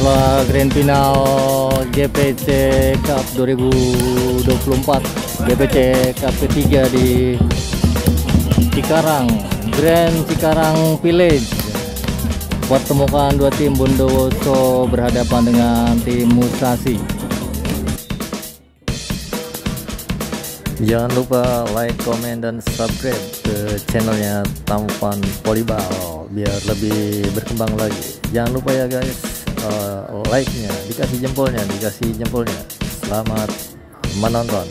Inilah Grand Final GPC Cup 2024, GPC Cup ketiga di Cikarang, Grand Cikarang Village. Pertemukan dua tim, Bondowoso berhadapan dengan tim Musashi. Jangan lupa like, komen, dan subscribe ke channelnya Tampan Volleyball biar lebih berkembang lagi. Jangan lupa ya guys, like-nya, dikasih jempolnya. Selamat menonton.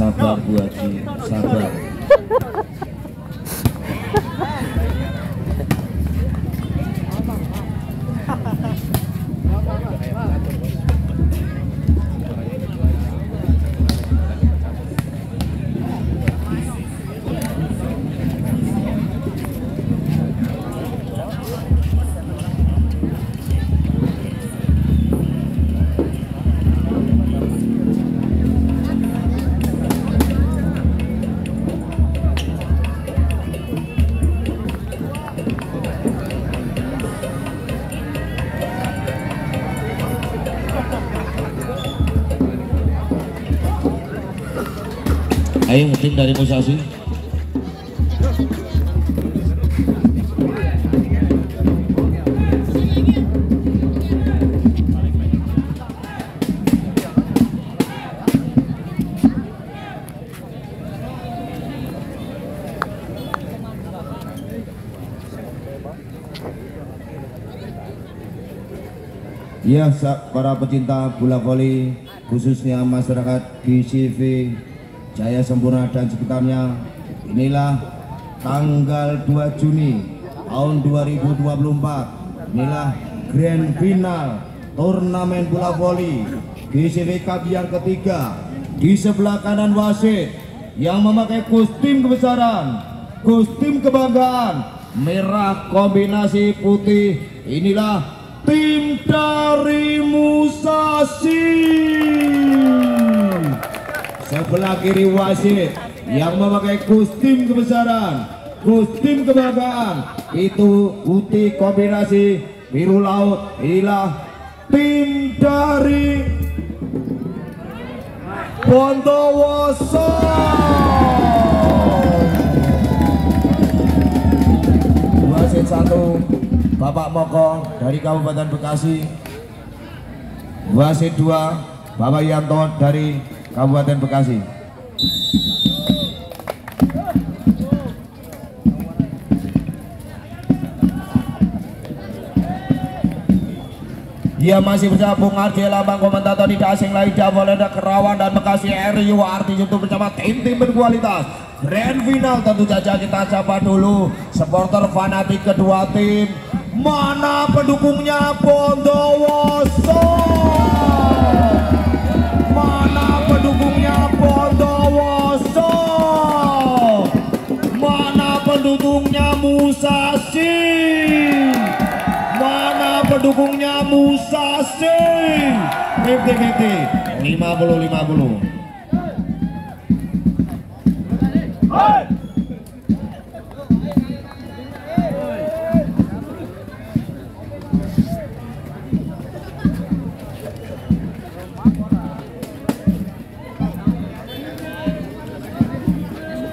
Sabar Bu Haji, sabar. Ayo tim dari Musashi. Ya, para pecinta bola voli, khususnya masyarakat GCV Jaya Sempurna dan sekitarnya, inilah tanggal 2 Juni tahun 2024, inilah grand final turnamen bola voli GCV Cup yang ketiga. Di sebelah kanan wasit yang memakai kostum kebesaran, kostum kebanggaan, merah kombinasi putih, inilah tim dari Musashi. Sebelah kiri wasit yang memakai kostum kebesaran, kostum kebanggaan, itu putih kombinasi biru laut, inilah tim dari Bondowoso. Wasit 1 Bapak Moko dari Kabupaten Bekasi. Wasit 2 Bapak Yanto dari Kabupaten Bekasi. Dia masih bersama Bung Ardi Lambang, komentator tidak asing lain Javolenda Kerawan dan Bekasi RU Arti YouTube bersama tim-tim berkualitas. Grand final tentu saja kita sapa dulu supporter fanatik kedua tim. Mana pendukungnya Bondowoso? Mana pendukungnya Bondowoso? Mana pendukungnya Musashi? Mana pendukungnya Musashi? 50-50, 50-50.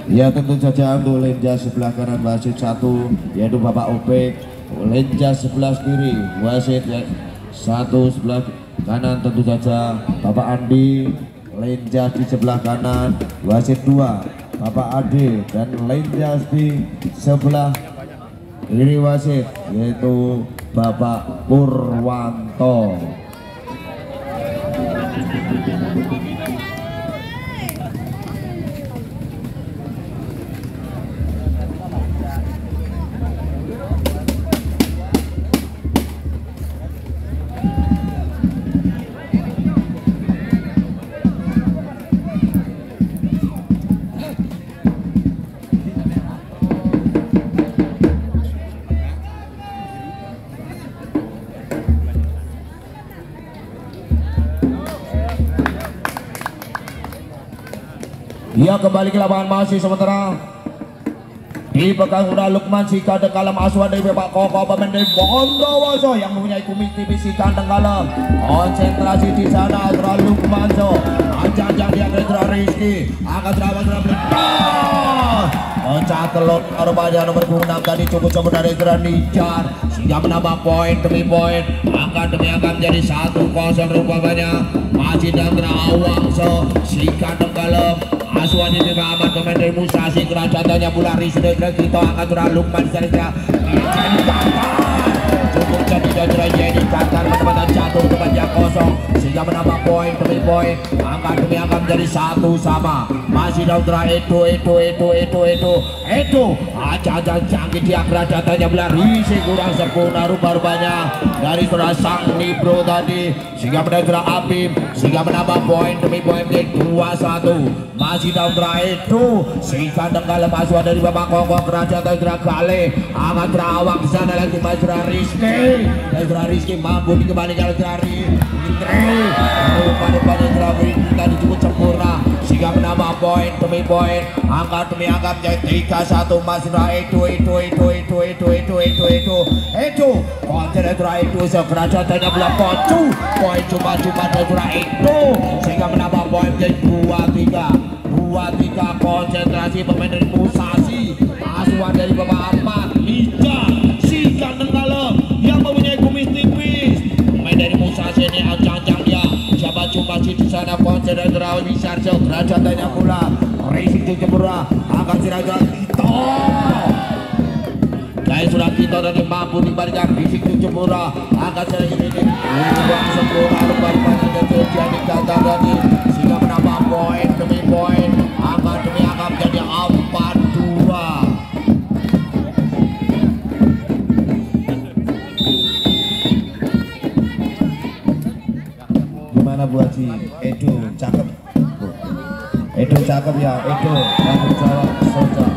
Ya, tentu saja untuk lenja sebelah kanan wasit 1 yaitu Bapak Opek, lenja sebelah kiri wasit 1 sebelah kanan tentu saja Bapak Andi, lenja di sebelah kanan wasit 2 Bapak Ade, dan lenja di sebelah kiri wasit yaitu Bapak Purwanto. Ia kembali ke lapangan masih sementara dipegang oleh Lukman Sika Dekalam Aswan dari Bapak Koko pemain dari Bondowoso yang mempunyai kumis tipis si kandang kalam. Konsentrasi di sana antara Lukman So ajak-ajak dia ke Rizky akan terawat Cat telur rupanya nomor 6 tadi cukup dari Nijar sehingga menambah poin demi poin, akan demi akan menjadi 1-0 rupanya. Masih dalam Awang So si kandang kalam Aswan ini amat pemain dari Musashi, kerajatannya Bulari sudah kita akan turun Lukman saja cukup jadi Qatar menempatkan jatuh tempatnya kosong sehingga menambah poin demi poin, angka demi angka menjadi 1 sama. Masih dalam itu aja canggih dia, kerajatannya Bulari kurang sempurna rupa-rupanya dari surah sang Nibro tadi sehingga menambah Abim sehingga menambah poin demi poin menjadi 2-1. Masih dalam itu si kandang kalah Aswan dari Bapak Koko, kerajaan Indra Kale akan terawak di sana lagi Majra Rizky mampu dikembalikan dari pada tadi cukup sempurna sehingga menambah poin demi poin, angka demi angka menjadi 3-1. Masih itu konten itu sekerajatannya bola poin cuma dari itu sehingga menambah poin menjadi 2-3 konsentrasi pemain dari Musashi. Aswan dari Bapak Ahmad Lija si kandang kalah yang mempunyai kumis tipis. Pemain dari Musashi ini ancang-ancang dia siapa cuma di sana konsentrasi terawat bisa kerajatannya pula Risik Jepura akan siraja Jaya sudah kita tadi mampu diberikan fisik tujuh murah akan saya ini uang sempurna rupanya jadi kata tadi sehingga menambah poin demi poin akan demi akan jadi 4-2. Gimana Bu Haji? Edo cakep. Edo cakep ya, Edo tanggung jawab Soja.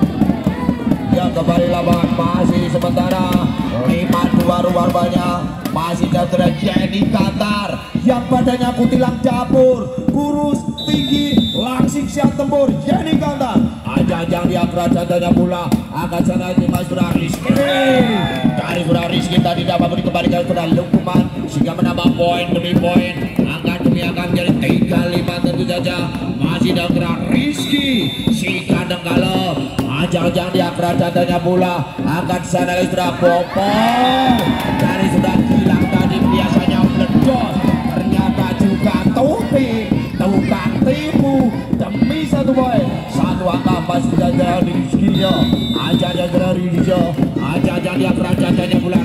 Ya kembali lawan masih sementara 5-2 rupanya masih jatuh Jenny Qatar yang badannya kutilang dapur kurus tinggi langsing siap tempur. Jenny Qatar ajang-ajang dia kerajaan pula akan sana di Mas Surah Rizky dari Surah Rizky tadi dapat dikembalikan Surah Lukman sehingga menambah poin demi poin akan demi akan jadi 3-5 tentu saja masih dalam gerak Rizky si kandang kalau ajang-ajang dia kerajaannya pula akan sana sudah popong dari sudah hilang tadi biasanya meledos ternyata juga tukang tipu demi 1 poin 1 angka pasti saja di Rizky-nya ajang-ajang Rizky ajang-ajang dia kerajaannya pula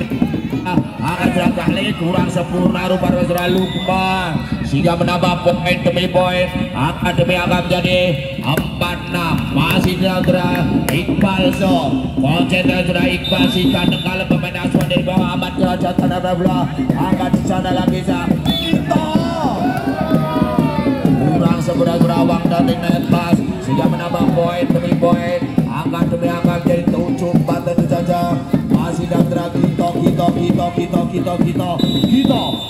akan berkali kurang sempurna rupanya sudah Lukman sehingga menambah poin demi poin akan demi akan menjadi 4-6 masih dalam Iqbal So konsentrasi sudah Iqbal si kandang kalau pemain asuhan dari bawah Ahmad kerajaan bola akan di sana lagi kita kurang sempurna Surawang dari net pass sehingga menambah poin demi poin akan demi akan menjadi 7-4 tentu saja masih dalam kita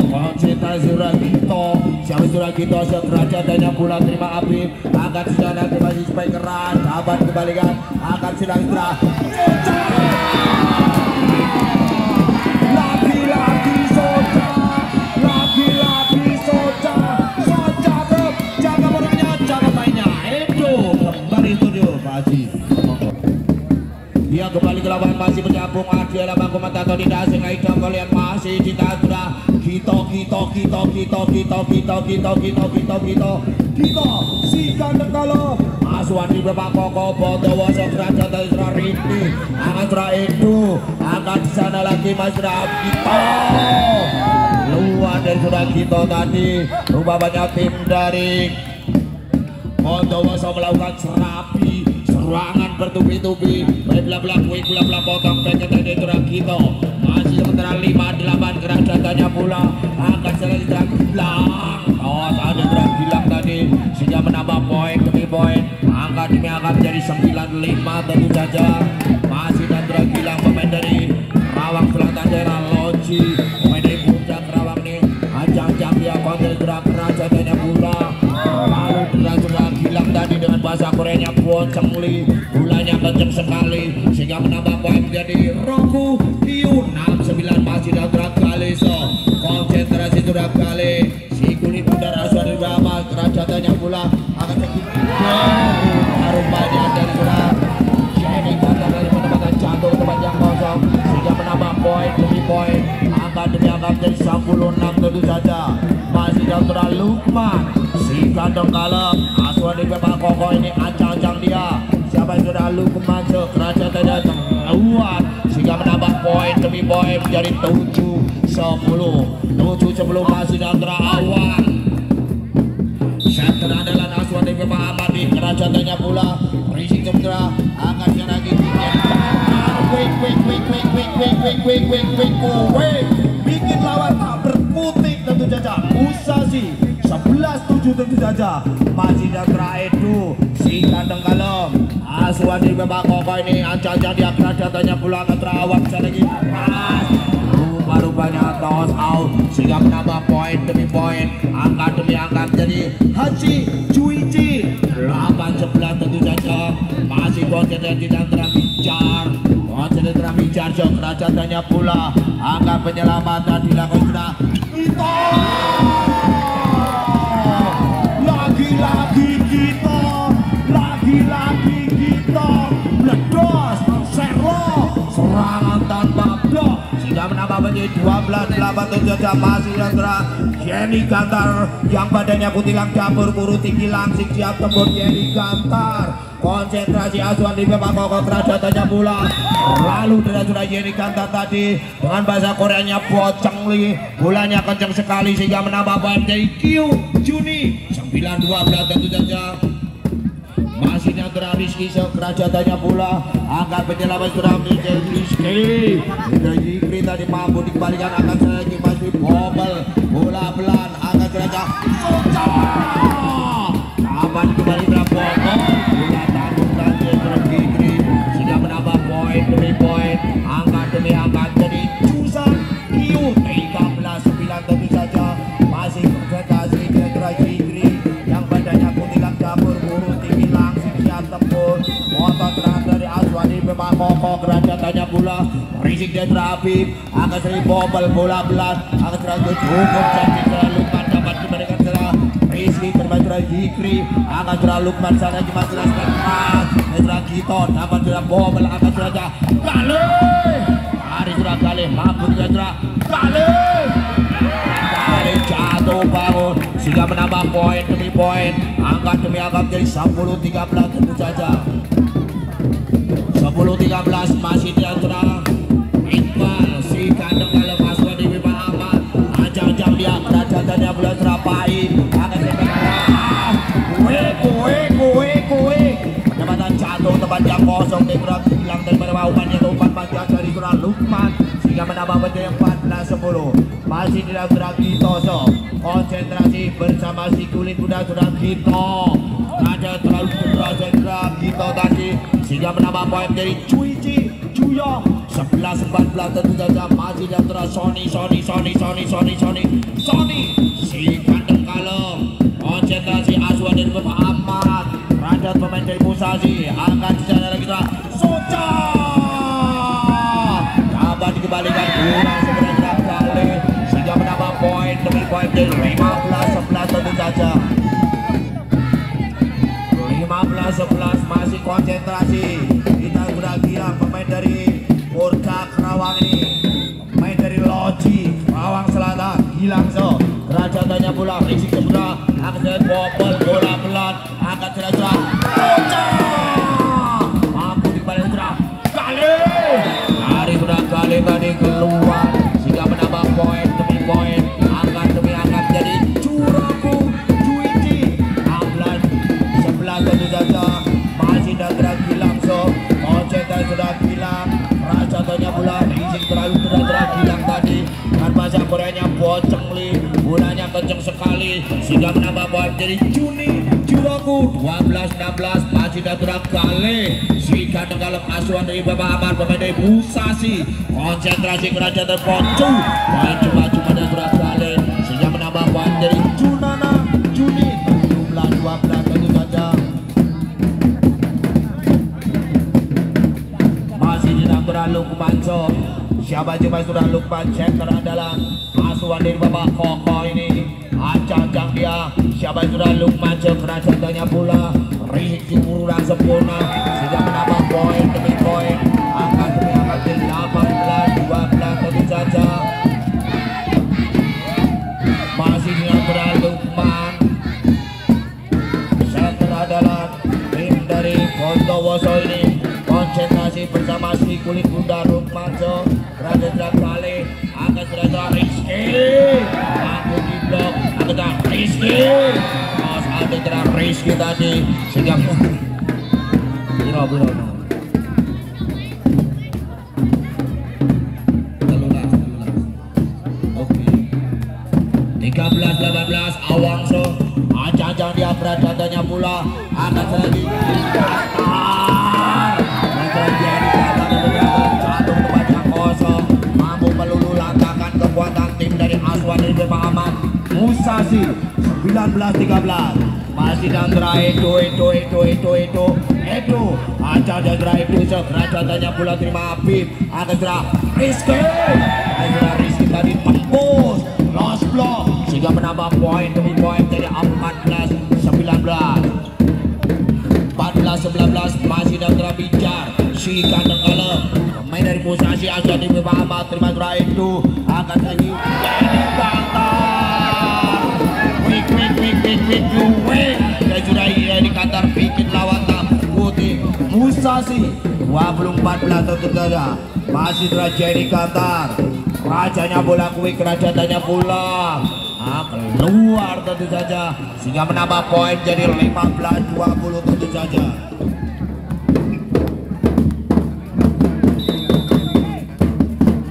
konsentrasi sudah kita siapa sudah kita sekerajaannya pula terima api akan sudah nanti masih supaya keras dapat kembalikan akan sedang sudah lagi-lagi Soja jaga bolanya jaga mainnya itu kembali studio Pak Haji. Dia kembali ke lapangan masih menyambung adalah bang komentator tidak asing Aidam kalian masih kita sudah kita si kandang kalau asuhan di Bapak Koko Bodowo kerajaan dari Surah Rinti akan Surah Edu akan di sana lagi Mas kita luar dari Surah kita tadi rupanya tim dari Bodowo melakukan serapi serangan bertubi-tubi bla-bla potong paket dari Surah kita masih sementara 5-8 kerajaan pula akan selesai hilang ada Surah hilang tadi sehingga menambah poin demi poin angka demi akan menjadi 9-5 tentu saja masih dan Surah hilang pemain dari Rawang Selatan daerah Loji pemain dari Puncak Rawang nih ajang-ajang dia konten Surah kerajaannya pula lalu Surah hilang tadi dengan bahasa Koreanya Buon Cengli gulanya kenceng sekali sehingga menambah poin menjadi Roku Hiu 6-9 masih dan Surah kali so konsentrasi Surah kali si kulit udara asuhan di bawah kerajaannya pula akan rupanya dari Surah Jenny Qatar dari penempatan jatuh ke tempat yang kosong sehingga menambah poin demi poin angka demi angka menjadi 10-6 tentu saja masih dan Surah Lukman si kandang kalem asuhan di Bapak Koko ini ancang-ancang dia siapa yang sudah Lukman kerajaannya terluar sehingga menambah poin demi poin menjadi 7-10 masih dan Surah Awang center andalan asuhan di Bapak Amadi kerajaannya pula risik sementara akan yang lagi bikin lawan tak berkutik tentu saja Usasi 11-7 tentu saja masih dan Edu si kandang kalem asuhan di Bapak Koko ini ancang-ancang dia kerajaannya pula ke Terawang lagi rupanya toss out sehingga menambah poin demi poin angka demi angka menjadi Haji Juici 8-11 tentu saja masih konsentrasi dan terbicar kerajaannya pula angka penyelamatan dilakukan sudah kita lagi-lagi kita meledos serangan tanpa blok sehingga menambah menjadi 12-8 tentu saja masih dan Jenny Qatar yang badannya kutilang dapur buru tinggi langsing siap tempur Jenny Qatar konsentrasi asuhan di babak kokok kerajatannya pula. Lalu sudah Yeni Kantar tadi dengan bahasa Koreanya Bocengli, bolanya kencang sekali sehingga menambah poin dari Q Juni 9-12 tentu saja. Masih yang Rizky kerajatannya pula angkat penyelamat sudah menjadi Rizky. Rizky tadi mampu dikembalikan akan lagi masih bobel bola pelan angkat saja. Aman kembali terapot bola tanggung tadi Rizky sehingga menambah poin demi poin angkat demi angkat jadi Cusan Q 13-9 tentu saja. Masih konsentrasi Rizky yang badannya kutilang dapur buru tinggi langsung siap tempur motor terang dari Aswani memang kokok kerajatannya pula. Rizik dan Habib akan sering bobel bola belat akan serang cukup cantik terlalu dapat diberikan serang Rizky terbantu Zikri akan serang Lukman sana cuma jelaskan pas serang Giton dapat serang bobel akan serang kali hari serang kali mampu serang kali jatuh bangun sehingga menambah poin demi poin angkat demi angkat jadi 10-13 tentu saja. 10-13 masih di antara Iqbal si kandang kalau masuk di Bima Ahmad ajang-ajang dia kerajatannya bulan terapai akan kue penempatan jatuh tempat yang kosong di gerak hilang daripada umpannya ke umpan panjang dari surah Lukman sehingga menambah menjadi 14-10 masih di dalam gerak Gitoso konsentrasi bersama si kulit kuda sudah Gito ada terlalu gerak Gito tadi sehingga menambah poin dari Cuici Cuyong 11-14 tentu saja masih di antara Sony si kandang kalem konsentrasi Aswan dari Bapak Ahmad Radat pemain dari Musasi akan disana lagi Soca dapat dikembalikan kurang sebenarnya kali sehingga menambah poin demi poin dari 15-11 tentu saja. 15-11 masih konsentrasi kita sudah bilang pemain dari Murka Kerawang ini pemain dari Loji Kerawang Selatan hilang so kerajatannya pula Rizky sudah akan jalan bobol bola pelan akan serang mampu dikembalikan serang kali hari sudah kali tadi keluar sehingga menambah poin demi poin angkat demi angkat jadi Curaku Cuici 16-11 tentu saja masih dan hilang so konsentrasi sudah hilang kerajatannya pula Rizky terlalu sudah hilang tadi dengan bahasa Koreanya Bocengli bolanya kenceng sekali sehingga menambah poin dari Juni Juraku 12-16 masih dan kali si kandang kalem asuhan dari Bapak Ahmad pemain dari Musasi konsentrasi kerajaan Poncu poin cuma dan kali sehingga menambah poin dari Junana Juni 17-12 tentu saja masih tidak berlalu Kumanco siapa coba sudah Lukman center adalah asuhan dari Bapak Koko ini acang-acang dia siapa sudah Lukman kerajatannya pula Rizky kurang sempurna sehingga menambah poin demi poin angkat demi angkat di 18-12 tentu saja masih dengan berlalu Lukman center adalah tim dari Bontowoso ini konsentrasi bersama si kulit kuda Rukmanso kerajaan kali akan serang Rizky mampu di blok akan Rizky ada terang Rizky tadi sehingga biro oke 13-18 Awangso ajang-ajang dia kerajatannya pula akan serang jatuh tempat yang kosong mampu melulu langkahkan kekuatan tim dari Aswan dari Bapak Ahmad Musasi 19-13 masih dan terakhir itu aja dan terakhir itu kerajatannya pula terima Habib akan serang Rizky tadi tembus lost block sehingga menambah poin demi poin dari 14-19 masih dan terbicar si kandang kalem pemain dari Musasi Aswan di Bapak Ahmad terima terakhir itu akan lagi jadi bantah quick dan sudah di Qatar bikin lawan tak putih Musasi 24 tentu saja masih terjadi Kantar. Rajanya bola kuih kerajaannya bola keluar tentu saja sehingga menambah poin jadi 15-20 tentu saja.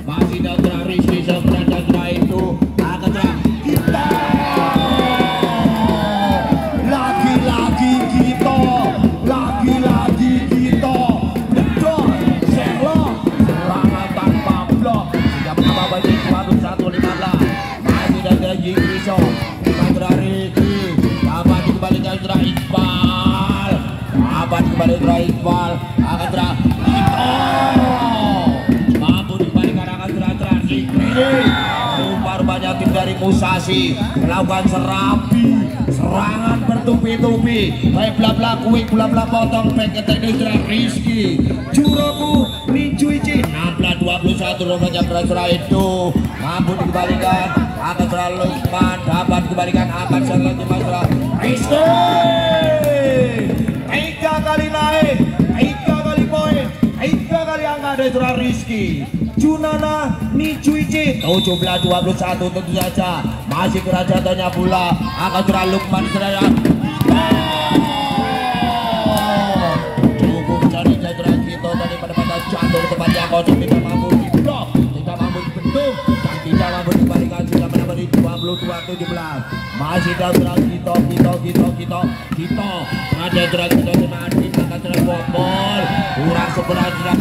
Masih Datra Rizky Datra itu akan kita lagi-lagi kita betul Sherlock serangan tanpa blok sehingga menambah banyak 21-15. Masih Datra Jingriso Datra Rizky dapat dikembalikan Datra Iqbal akan Datra mampu dikembalikan akan Datra Rizky. Rupanya tim dari Musasi melakukan serangan bertubi-tubi baik bla-bla kuing bla-bla potong baik teknik Datra Rizky Juroku Ninjuichi 16-21. rupanya Datra itu mampu dikembalikan akan Datra Lukman dapat dikembalikan akan Datra Rizky 3 kali naik 3 kali poin 3 kali angka dari Datra Rizky Junana Nijuichi 17-21 tentu saja masih kerajaannya pula akan Datra Lukman cukup cari Datra Gito tadi pada jatuh tempatnya kosong tidak mampu diblok tidak mampu dibendung dan tidak mampu dibalikan sudah menambah di 22-17 masih Datra Gito Datra Gito Semadi akan Datra bobol kurang sebenarnya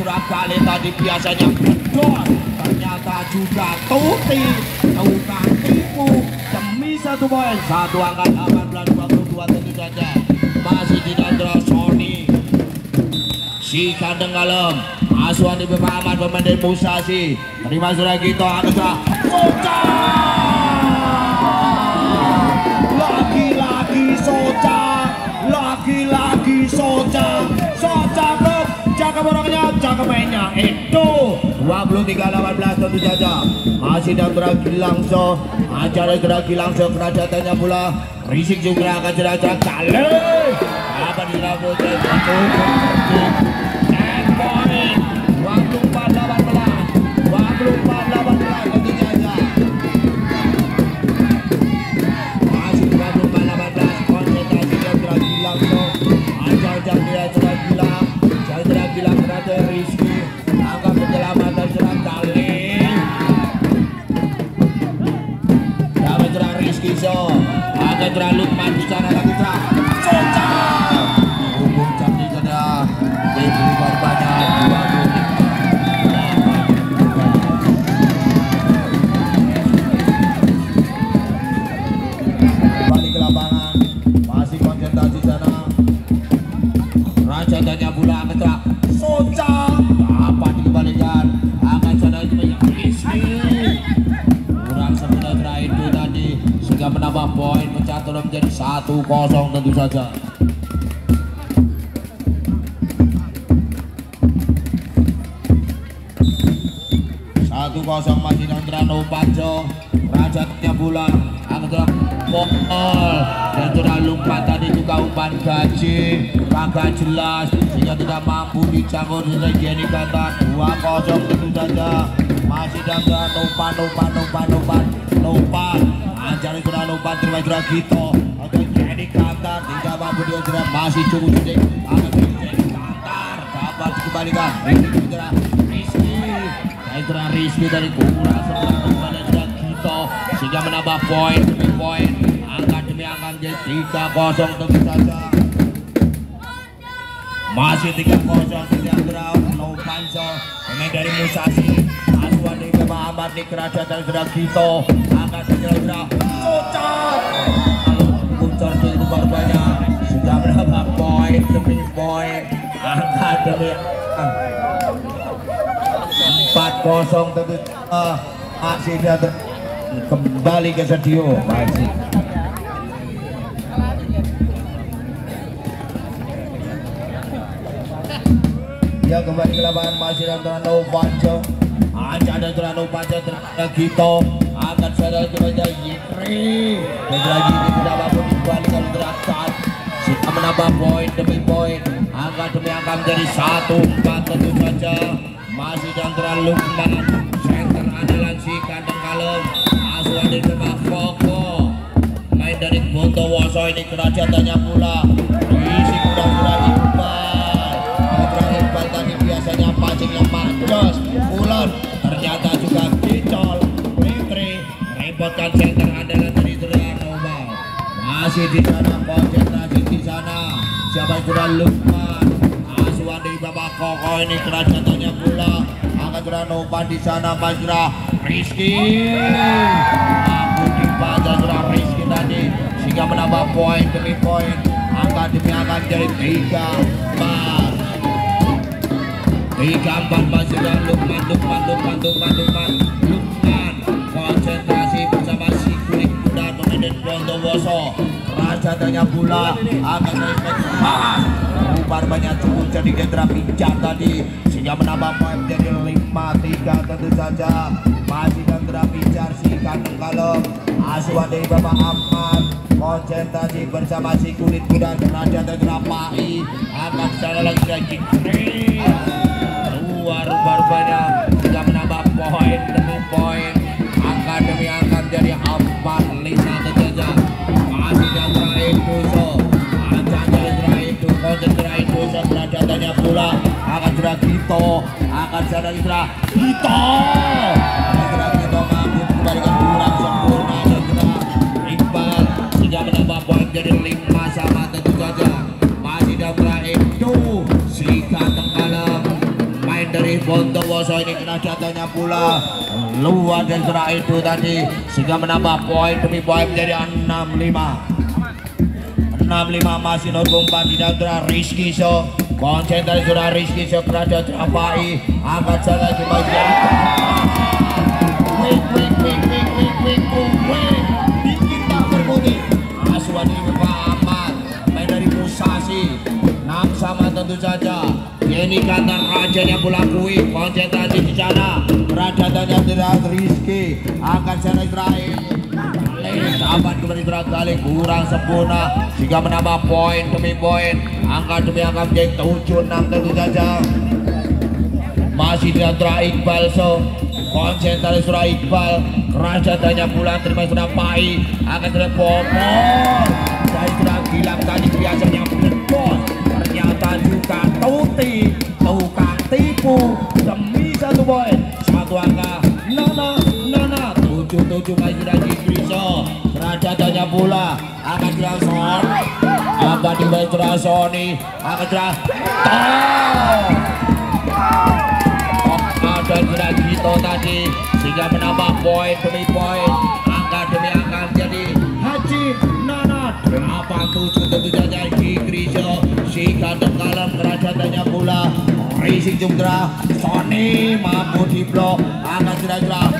kali tadi biasanya bedor ternyata juga tukang tipu demi 1 poin 1 angka 18-22 tentu saja masih tidak terus Sony si kandeng kalem asuhan di Ahmad pemain dari Musasi terima sudah gitu akan Soca lagi-lagi Soca jaga borongnya, jaga mainnya itu 23-18 tentu saja masih Datra Gilangso acara Datra Gilangso kerajaannya pula Risik juga akan cerah kali apa dilakukan poin 24-18 tentu saja masih 24-18 konsentrasi Datra Gilangso acara Datra Gilang Datra Rizky angka penyelamatan serang kali dapat Datra Rizky angka Datra Lukman di sana lagi Datra Soca hubung cantik saja diberi korbannya 20 balik ke lapangan masih konsentrasi sana rajanya pula akan Datra Soca dapat dikembalikan akan sadar Rizky kurang sebenarnya itu tadi sehingga menambah poin pecah telur menjadi 1-0 tentu saja. 1-0 masih Datra Novanto rajanya bulan Datra Pokol dan Datra Lukman tadi juga umpan gaji kagak jelas sehingga tidak mampu dicangkul oleh Jenny Kantar 2-0 tentu saja masih Datra Numpan anjari Datra Numpan terima Datra Gito atau Jenny Kantar tidak mampu dia masih cukup sedikit akan Jenny Kantar dapat dikembalikan Datra Rizky dari kurang sebelah Datra Gito sehingga menambah poin demi poin angka demi angka menjadi 3-0 tentu saja masih 3-0 Datra Novanto pemain dari Musasi asuhan dari Bapak Ahmad di kerajaan Datra Gito angkat Datra Soca puncor itu baru banyak sudah berapa poin demi poin angka demi 4-0 tentu masih Datra kembali ke studio masih dia kembali ke lapangan masih Datra Novanto ada Datra Novanto Datra Gito angkat saudara kepada Yitri lagi tidak mampu dikembalikan Datra Sudah menambah poin demi poin. Angka demi angka menjadi 1-4 tentu saja. Masih di antara Lukman, center andalan si kandang kalem. Asuhan dari Bapak Koko. Main dari Bondowoso ini kerajaannya pula. Isi kuda-kuda Iqbal. Putra Iqbal tadi biasanya pancing yang mancos. Ulan ternyata juga kicol. Fitri repotkan center andalan dari Nova. Masih di sana konsentrasi di sana. Siapa yang sudah Lukman? Asuhan dari Bapak Koko ini kerajaannya pula. Angkat Nova di sana Majra Rizky. Aku dibaca sudah Rizky tadi sehingga menambah poin demi poin. Angka demi angka jadi 3-4. 3-4 masih dan Lukman konsentrasi bersama si kulit kuda pemain Bondowoso. Raja tanya pula akan pas Rupar banyak cukup jadi Gendra Pijar tadi sehingga menambah poin menjadi 5-3 tentu saja. Masih Gendra Pijar si kandang kalem. Asuhan dari Bapak Ahmad konsentrasi bersama si kulit kuda Raja Gendra Pai akan sana lagi luar rupanya sehingga menambah poin demi poin. Angka demi angka jadi 4-5 tentu saja. Masih Gendra Indoso konsentrasi itu seberadaannya pula akan sudah Gito akan sudah Gito mampu kembalikan kurang sempurna dan sudah Iqbal sehingga menambah poin jadi 5 sama tentu saja. Masih Gendra itu si kandang kalem main dari Bondowoso ini kena jatuhnya pula luar dan sudah itu tadi sehingga menambah poin demi poin menjadi 6-5. 6-5 masih nomor 4 di antara Rizky So. Konsentrasi sudah Rizky So kerajaan Trapai angkat sana lagi bagian bikin tak berbunyi. Asuhan ini Bapak Ahmad main dari Musasi 6 sama tentu saja. Ini kata rajanya pula kui konsentrasi di sana kerajaan Rizky angkat sana Israel. Sahabat kembali kali kurang sempurna sehingga menambah poin demi poin. Angka demi angka menjadi 7-6 tentu saja. Masih di antara Iqbal So. Konsentrasi surah Iqbal kerajaannya pula terima sudah Pai akan sudah Popor. Saya sudah bilang tadi biasanya bos ternyata juga Tuti tukang tipu demi 1 poin 1 angka. Nana 7-7 masih lagi Griso kerajaannya pula akan dirasor apa di Bajra Sony akan ada sudah Gito tadi sehingga menambah poin demi poin. Angka demi angka jadi Haji Nana 8-7 tentu saja di Griso si kandang kalem kerajaannya pula Rising Jumdra Sony mampu di blok akan sudah dapat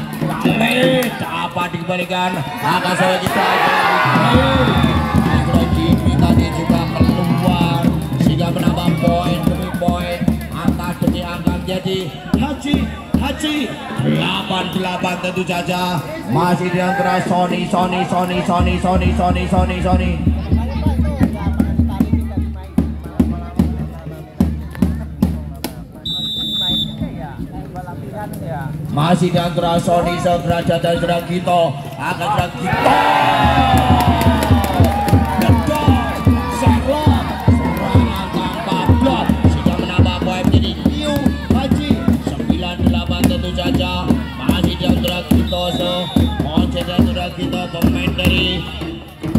dikembalikan akan saya kita tadi juga keluar sehingga menambah poin demi poin. Angka demi angka jadi Haji 8-8 tentu saja. Masih di antara Sony masih di antara Sony Segerajat dan sudah Gito akan sudah Gito Serlok serangan 14 sehingga menambah poin menjadi Q Haji 9-8 tentu saja. Masih di antara Gito konsen dan sudah Gito pemain dari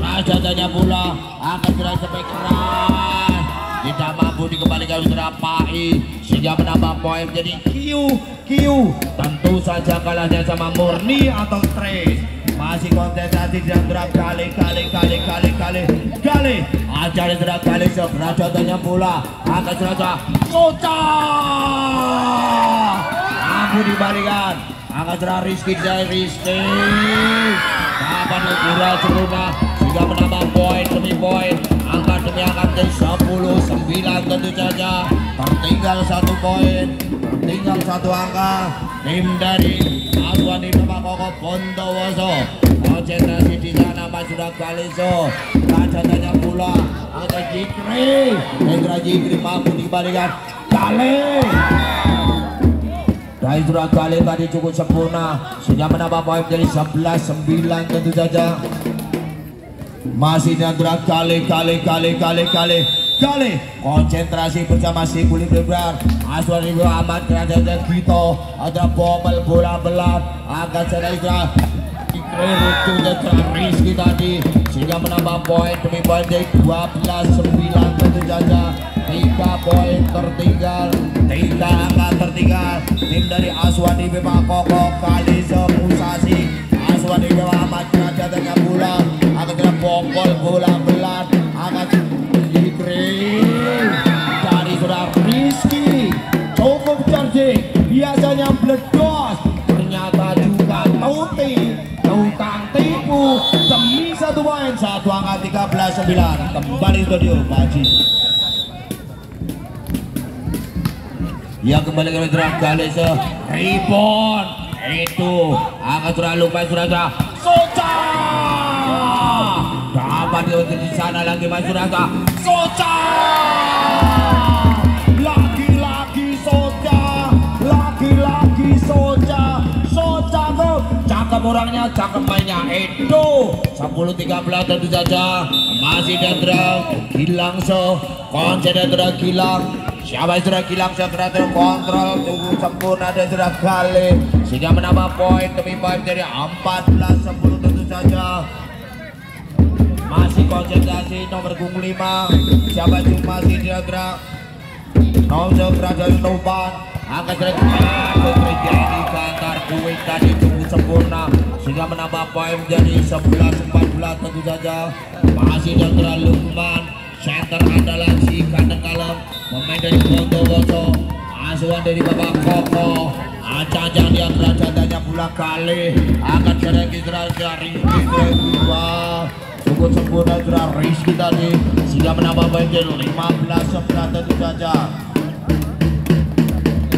Rajatannya pula akan sudah sampai keras tidak mampu dikembalikan sudah Pai sehingga menambah poin menjadi Q. Tentu saja kalahnya sama Murni atau Trace. Masih kontestasi dan kali ajar sudah kali seberajatannya pula akan sudah Soca mampu dibalikan akan sudah Rizky dapat ukuran sebelumnya sehingga menambah poin demi poin. Angka demi angka menjadi 10-9 tentu saja. Tertinggal 1 poin, tertinggal 1 angka. Tim dari Asuhan di Bapak Koko Bondowoso konsentrasi di sana Mas sudah Kaliso. Rajatanya pula ada Jikri. Hendra Jikri mampu dikembalikan Kali. Dari sudah Kali tadi cukup sempurna sehingga menambah poin dari 11-9 tentu saja. Masih Hendra Kali konsentrasi bersama si kulit lebar Aswan Ibu Ahmad kerajaan kita ada bomel bola belat agak sedikit rutunya Rizky tadi sehingga menambah poin demi poin dari 12-9 tentu saja. 3 poin tertinggal, 3 angka tertinggal tim dari Aswan Ibu Koko kali semusasi Aswan Ibu Ahmad kerajaan bola agak tidak bobol bola belat agak dari sudah Rizky cukup cerdik biasanya bledos ternyata juga tukang tipu demi 1 poin 1 angka 13-9 kembali studio Pak Haji yang kembali ke Mitra Galis rebound itu akan sudah lupa sudah Soca dapat di sana lagi Mas Suraka Soca lagi-lagi Soca tuh cakep orangnya cakep mainnya Edo 10-13 tentu saja masih Dendra Gilang konsen Dendra Gilang siapa yang sudah Gilang sekretar kontrol cukup sempurna dan sudah Kali sehingga menambah poin demi poin dari 14-10 tentu saja. Masih konsentrasi nomor punggung 5 siapa itu masih Dendra nomor kerajaan Toban angkat terjadi kantor kuit tadi cukup sempurna sehingga menambah poin menjadi 11-14 tentu saja. Masih Dendra Lukman center andalan si kandang kalem pemain dari Bondowoso asuhan dari Bapak Koko acang-acang dia kerajaannya pula Kali akan sedikit dari cukup sempurna sudah Rizky tadi sehingga menambah poin jadi 15-11 tentu saja.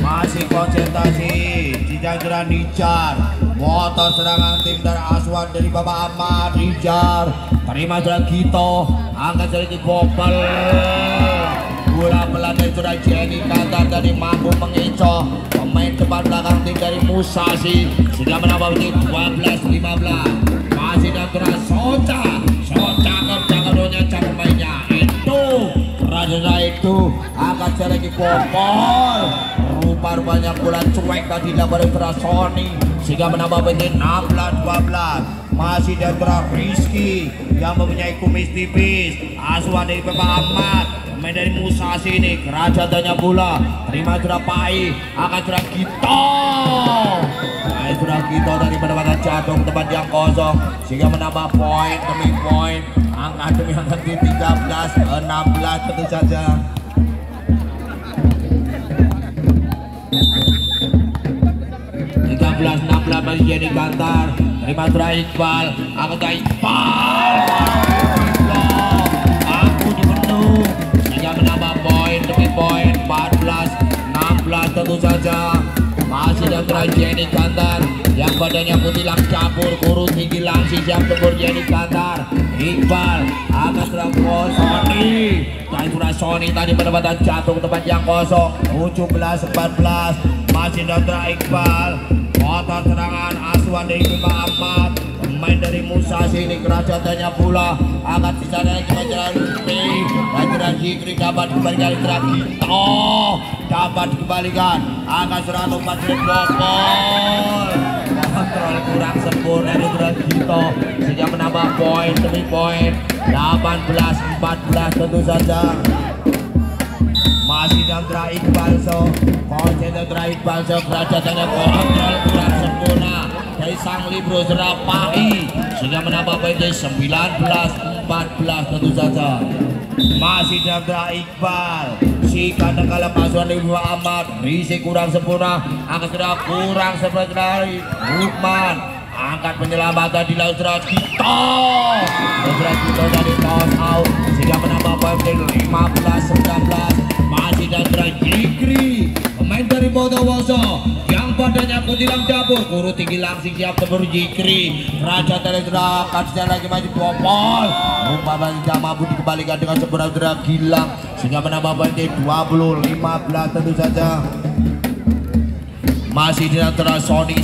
Masih konsentrasi Cijanjuran Nijar motor serangan tim dari Aswan dari Bapak Ahmad Nijar terima sudah Gito angkat sedikit bobel bola melandai sudah Jenny Kantar tadi mampu mengecoh pemain depan belakang tim dari Musasi sehingga menambah poin 12-15. Masih dan terus Soca cakep mainnya itu Raja itu akan sedikit bobol rupa-rupanya bola cuek tadi dilakukan oleh Sony sehingga menambah poin 16-12. Masih dan terus Rizky yang mempunyai kumis tipis asuhan dari Bapak Ahmad pemain dari Musasi ini kerajaannya bola terima sudah Pai akan sudah Gito sudah Gito dari mendapatkan jatuh ke tempat yang kosong sehingga menambah poin demi poin angka demi angka 13-16 tentu saja. masih jadi Kantar terima sudah Iqbal aku ke Iqbal aku dibendung sehingga menambah poin demi poin 14-16 tentu saja. Masih dan terakhir Jenny Kantar yang badannya putih lang campur kurus tinggi langsing siap tempur Jenny Kantar Iqbal akan serang Sony dan sudah Sony tadi pendapatan jatuh ke tempat yang kosong 17-14. Masih dan terakhir Iqbal motor serangan asuhan dari Bima Ahmad pemain dari Musasi ini kerajaannya pula akan bisa dari kementerian Rupi dan sudah Jikri dapat dikembalikan Tragito dapat dikembalikan akan serang lompat dari Bopol kontrol kurang sempurna dari Tragito sehingga menambah poin demi poin 18-14 tentu saja. Masih dalam terakhir Iqbal konsen terakhir Iqbal kerajaannya kontrol kurang sempurna dari sang libro Serapai sehingga menambah poin dari 19-14 tentu saja. Masih dalam terakhir Iqbal si kandang kalah pasukan dari Ahmad Risi kurang sempurna angkat sudah kurang sempurna dari Lukman angkat penyelamatan di laut Tragito dari toss out sehingga menambah poin dari 15-19. Masih dan Jikri pemain dari Bondowoso yang pada adanya kutilang dapur guru tinggi langsing siap tempur Jikri Raja Teledra kasih lagi maju popol umpama tidak mampu dikembalikan dengan sempurna Udra Gilang sehingga menambah banjir 20-15 tentu saja masih di antara Sony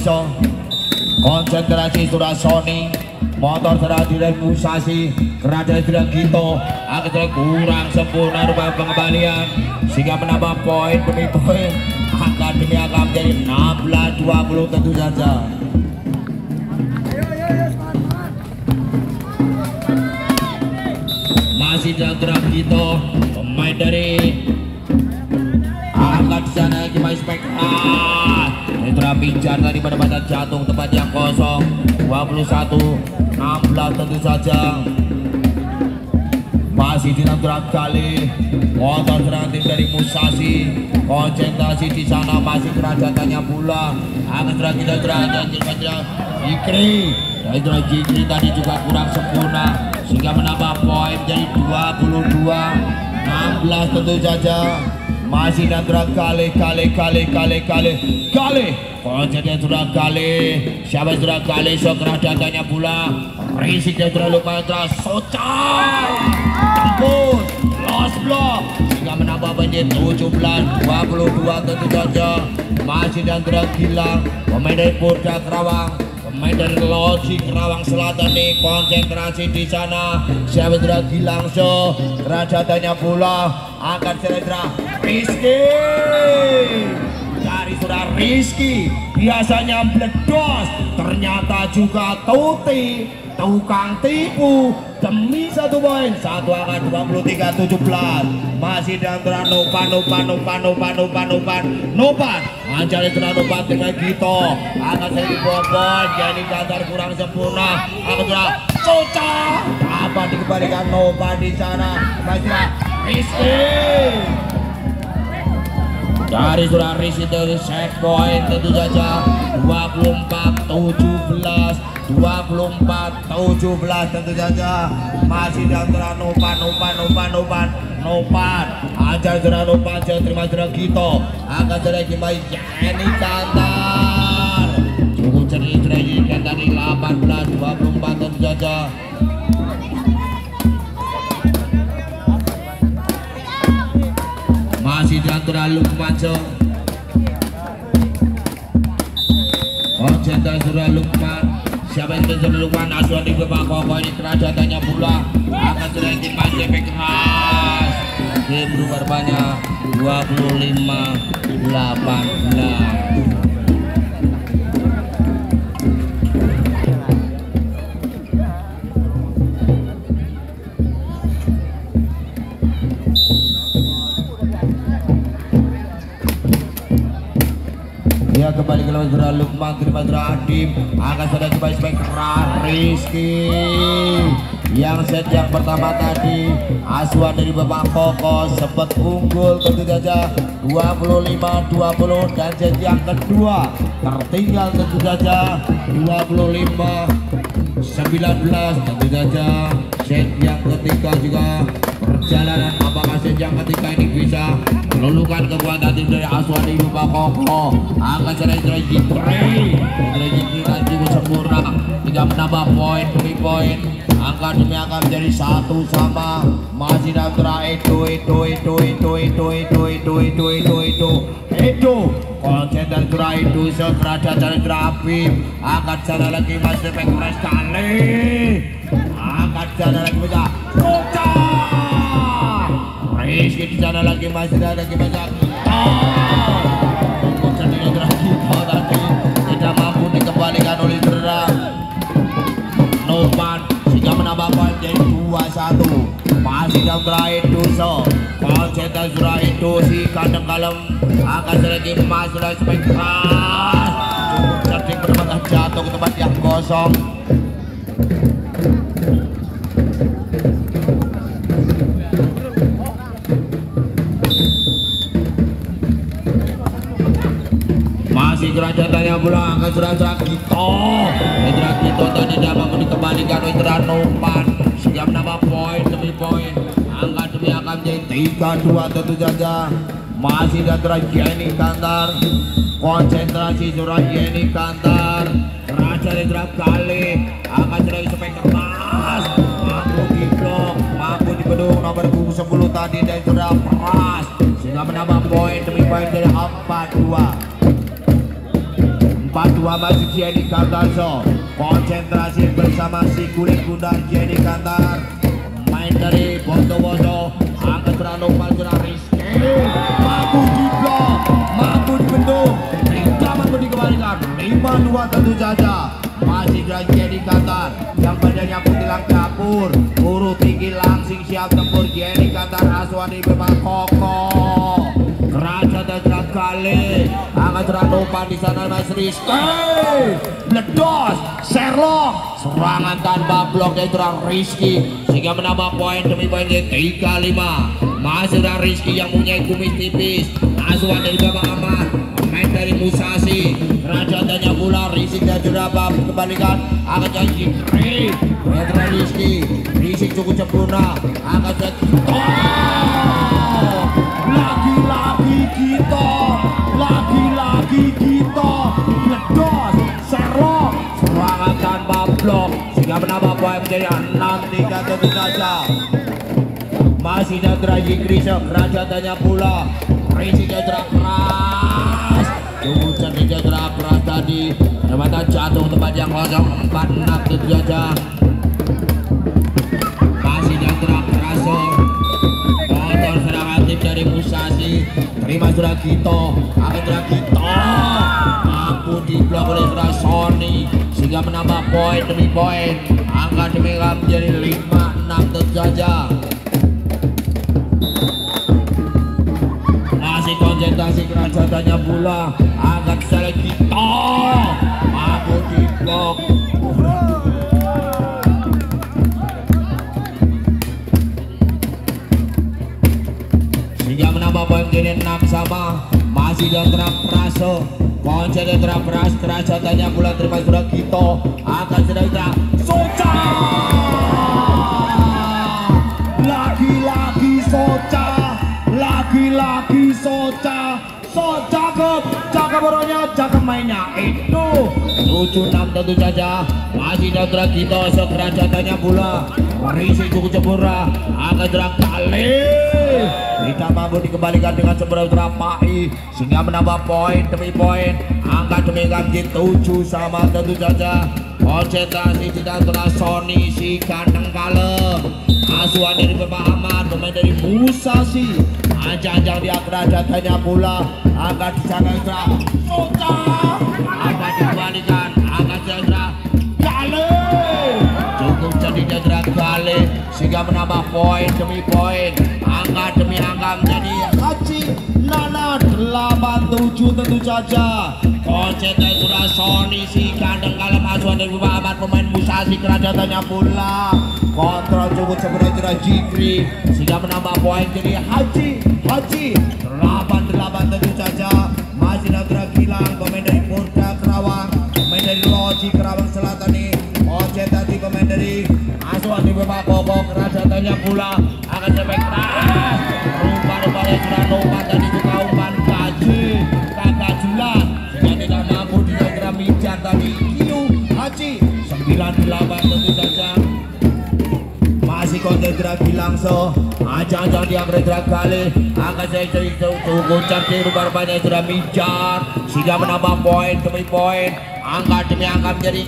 konsentrasi sudah Sony motor serah direk Musasi kerada tidak gitu akhirnya kurang sempurna rumah pengembalian sehingga menambah poin demi poin angka demi angka menjadi 16-20 tentu saja masih dalam gerak gitu pemain dari angkat di sana Gimai Spektra Netra pincar tadi pada badan jantung tempat yang kosong 21-16 tentu saja masih di dalam gerak kali motor serang tim dari Musasi konsentrasi di sana masih kerajatannya pula akan serang kita Jikri dan Jikri tadi juga kurang sempurna sehingga menambah poin jadi 22-16 tentu saja masih dan gerak kali konsentrasi sudah kali siapa sudah kali so kerajatannya pula risik dan terlalu lupa Soca tembus lost block sehingga menambah banjir 17-22 tentu saja masih dan gerak Gilang pemain dari Polda Kerawang pemain dari Logi Kerawang Selatan nih konsentrasi di sana siapa sudah Gilang so kerajatannya pula akan selendra Rizky dari sudah Rizky biasanya meledos ternyata juga Tuti tukang tipu demi satu poin satu angka 23-17 masih dalam gerak Nopan mencari gerak Nopan dengan Gito akan saya dibobol jadi Gantar kurang sempurna akan gerak Soca apa dikembalikan Nopan di sana masih Rizky dari surah Rizky dari set point tentu saja 24-17 tentu saja masih di antara Nopan ajar surah Nopan terima surah Gito akan surah Gimai Jenny Kantar cukup cerdik kan tadi 18-24 tentu saja masih di antara Lukman konsentrasi surah Lukman siapa yang bisa Lukman asuhan di bawah koko ini kerajatannya pula akan sudah timnas efek keras game berubah banyak 25-18 dia kembali ke Lukman Lukman terima Adim akan sudah kembali Spektra Rizky yang set yang pertama tadi asuhan dari Bapak Koko sempat unggul tentu saja 25-20 dan set yang kedua tertinggal tentu saja 25-19 tentu saja set yang ketiga juga perjalanan apakah set yang ketiga ini bisa meluluhkan kekuatan tim dari asuhan dari Bapak Koko akan cerai Jikri lagi sempurna tidak menambah poin demi poin angka demi angka menjadi satu sama masih dalam gerak itu konsentrasi gerak itu sekerja dari Grafim akan sana lagi masih pengkres kali akan sana lagi bisa Rizky di sana lagi masih ada lagi banyak untuk sendiri terakhir tadi tidak mampu dikembalikan oleh Derang Nopan sehingga menambah poin jadi 2-1 masih dalam terakhir Duso konsentrasi surah itu si kandang kalem akan selagi emas sudah semakin keras cukup cerdik berbantah jatuh ke tempat yang kosong masih kerajatannya pulang ke surah Gito tadi tidak mampu dikembalikan oleh Nopan sehingga menambah poin demi poin angka demi angka menjadi 3-2 tentu saja masih datang Jenny Kantar, konsentrasi surah Jenny Kantar, Raja Redra kali akan sudah sampai keras, mampu di blok, mampu di bedung nomor 10 tadi dari sudah keras sehingga menambah poin demi poin dari 4-2 masih Jenny Kantar. So konsentrasi bersama si kulit bundar Jenny Kantar, main dari Bondowoso angkat berandung Maljuna Rizky, mampu di blok, mampu dibendung, tidak mampu dikembalikan. 5-2 tentu saja masih dari Jenny Kantar yang badannya putilang kapur, buru tinggi langsing siap tempur. Jenny Kantar Aswani memang kokoh, Raja Dadra kali angkat berandung di sana Mas Rizky, meledos Sherlock, serangan tanpa blok dari Rizky sehingga menambah poin demi poin 3-5. Masih ada Rizky yang punya kumis tipis, asuhan dari Bapak Ahmad, main dari Musasi, Raja tanya pula Rizky dan Juraba kembalikan akan janji Rizky, Rizky cukup sempurna akan jadi lagi-lagi kita meledos Sherlock, serangan tanpa blok sehingga menambah poin menjadi 6-3 tentu saja. Masih Dadra Yigrisok, Raja tanya pula Rizky Dadra keras, tunggu cerdik Dadra keras tadi, ternyata jatuh tempat yang kosong 4-6 tentu saja. Masih Dadra keras, motor serangan tim dari Musasi, terima sudah Gito, akan sudah Gito, mampu diblok oleh sudah Sony sehingga menambah poin demi poin, angka demi angka menjadi 5-6 tentu saja. Masih konsentrasi kerajaannya pula akan secara Gito, mampu diblok. Sehingga menambah poin menjadi 6 sama. Masih Dadra Praso, konsen Dadra Pras, kerajaannya pula terima sudah Gito akan sedang Soca, lagi-lagi Soca, lagi-lagi Soca, cakep orangnya, cakep mainnya itu 7-6 tentu saja. Masih Dadra Gito, sekerajaannya pula Rizky cukup sempurna akan serang kali, tidak mampu dikembalikan dengan sempurna Pai sehingga menambah poin demi poin, angka demi angka 7 sama tentu saja. Konsentrasi tidak terlalu Sony si kandang kalem, asuhan dari Bapak Ahmad, pemain dari Musasi, ajang-ajang dia kerajaannya pula angka di sana Soca, angka dikembalikan angka Dadra kali, cukup jadi Dadra kali sehingga menambah poin demi poin, angka demi angka menjadi Haji Nana 8-7 tentu saja. Konsentrasi sudah Sony si kandang kalem, asuhan dari Bapak Ahmad, pemain Musasi kerajaannya pula kontrol cukup sebenarnya Jikri sehingga menambah poin jadi Haji 8-8 tentu saja. Masih Dadra Gilang, pemain dari Purda Kerawang, pemain dari Loji Kerawang Selatan nih, konsentrasi pemain dari asuhan di Bapak Koko kerajaannya pula akan sampai keras, rupa-rupanya sudah lompat tadi juga umpan kakak jelas sehingga tidak mampu Dadra mijar tadi. Kiu Haji 9-8 tentu saja. Masih Dadra Gilang so, ajang-ajang dia Dadra kali akan saya tunggu cantik, rupa-rupanya sudah mijar sehingga menambah poin demi poin, angka demi angka menjadi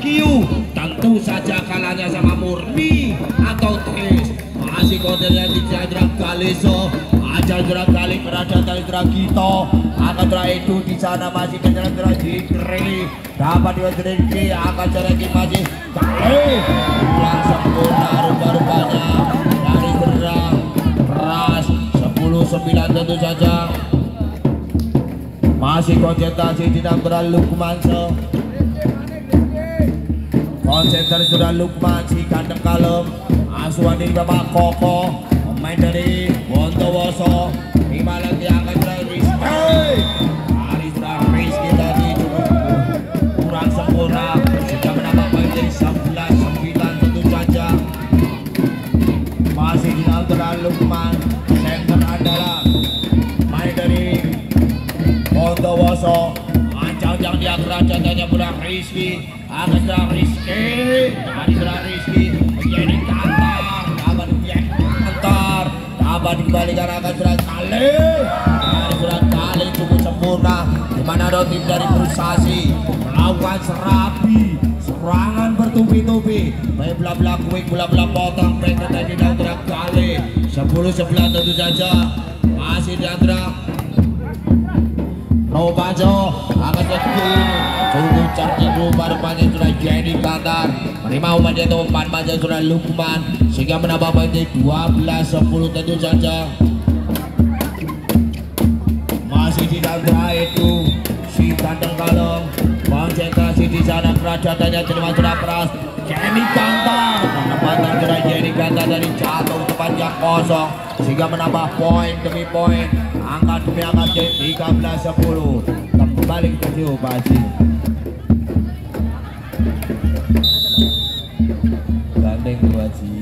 Kiu tentu saja kalahnya sama Murni atau Tris. Masih konsentrasi Dadra kali so, ajang-ajang kali kerajaan Dadra Gito akan itu di sana. Masih Dadra Jikri dapat diwadriki akan jadi masih yang sempurna rupa-rupanya dari serang keras 10-9 tentu saja. Masih konsentrasi tidak terlalu Lukman so, konsentrasi sudah Lukman si kandang kalem, asuhan dari Bapak Koko, pemain dari Bondowoso, lima lagi akan dari Rizky tadi cukup kurang sempurna sehingga menambah poin dari 11-9 tentu saja. Masih tidak terlalu Lukman, center andalan kerajatannya pula Rizky. Akan serang Rizky. Dari serang Rizky. Jadi kantar. Dapat kantar. Dapat dikembalikan akan serang Kali. Dari serang Kali cukup sempurna. Dimana ada tim dari Prestasi melakukan Serabi. Serangan bertubi-tubi. Baik belah-belah kuing, belah-belah potong. Mereka tadi dan serang Kali. 10-11 tentu saja. Masih di antara Robajo akan jadi cukup cerdik rumah depannya sudah jadi Kantar. Menerima umpan itu umpan maju sudah Lukman sehingga menambah poin 12-10 tentu saja. Masih di dalam itu si kandang kalong konsentrasi di sana kerajatannya terima sudah keras. Jenny Kantar penempatan sudah Jenny Kantar dari jatuh tepat yang kosong sehingga menambah poin demi poin. Angka demi angka 13-10 kembali ke tujuh Baji. Gandeng Baji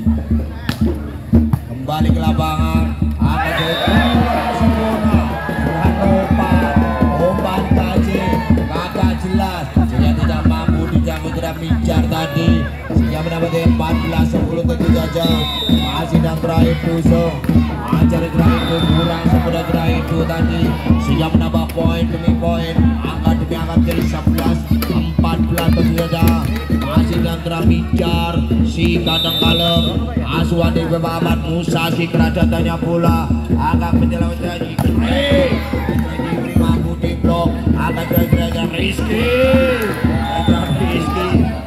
kembali ke lapangan. Angka sempurna umpan Baji kagak jelas sehingga tidak mampu dijangkau tidak Mijar tadi sehingga menambah 14-10 tentu saja. Masih dan terakhir Tusuk ajar terakhir itu kurang sempurna terakhir itu tadi sehingga menambah poin demi poin. Angka demi angka jadi 11-14 tentu saja. Masih dan terakhir Mijar si kandang kalem asuhan di Babat Musa si kerajatannya pula agak menjelang tadi mampu di blok agak terakhir Rizky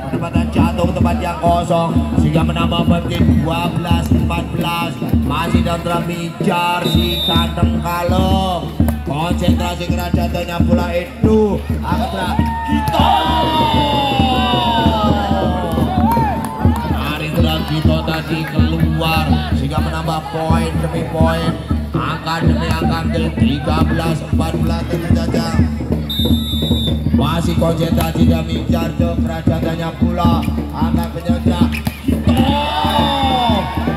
penempatan jatuh ke tempat yang kosong sehingga menambah poin 12-14. Masih dan Mijar si kandang kalem konsentrasi kerajatannya pula itu agak terakhir kita hari terakhir kita tadi keluar sehingga menambah poin demi poin. Angka demi angka 13-14 tentu saja. Masih konsentrasi dan Mijar kerajatannya pula angka penyerang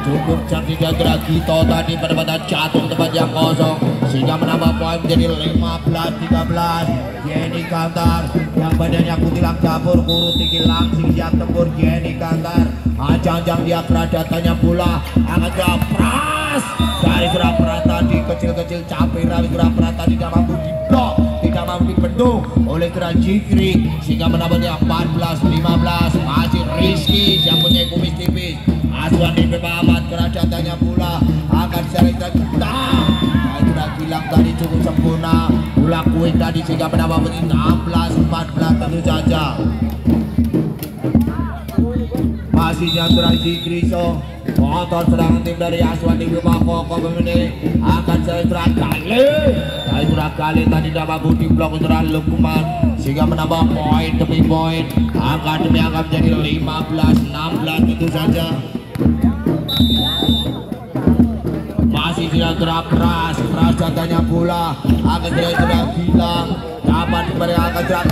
cukup cantik dan Gito tadi penempatan jatuh tempat yang kosong sehingga menambah poin menjadi 15-13. Jenny Kantar yang badannya kutilang dapur kurut tinggi langsing siap tempur Jenny Kantar ajang-ajang dia kerajatannya pula angkat pras dari Surah Pras tadi kecil-kecil capek dari Surah Pras tadi tidak mampu diblok tidak mampu dibendung oleh Gerak Jikri sehingga menambahnya 14-15. Masih Rizky yang punya kumis tipis asuhan di Babat kerajatannya pula akan disaringkan sudah bilang tadi cukup sempurna pula kuing tadi sehingga menambah poin 16-14 tentu saja. Masih diantara Jikri motor serangan tim dari asuhan di Bako ini akan serang kali tadi tidak mampu diblok untuk Lukman sehingga menambah poin demi poin. Angka demi angka menjadi 15-16 tentu saja. Masih tidak keras katanya pula akan tidak bilang dapat diberikan serang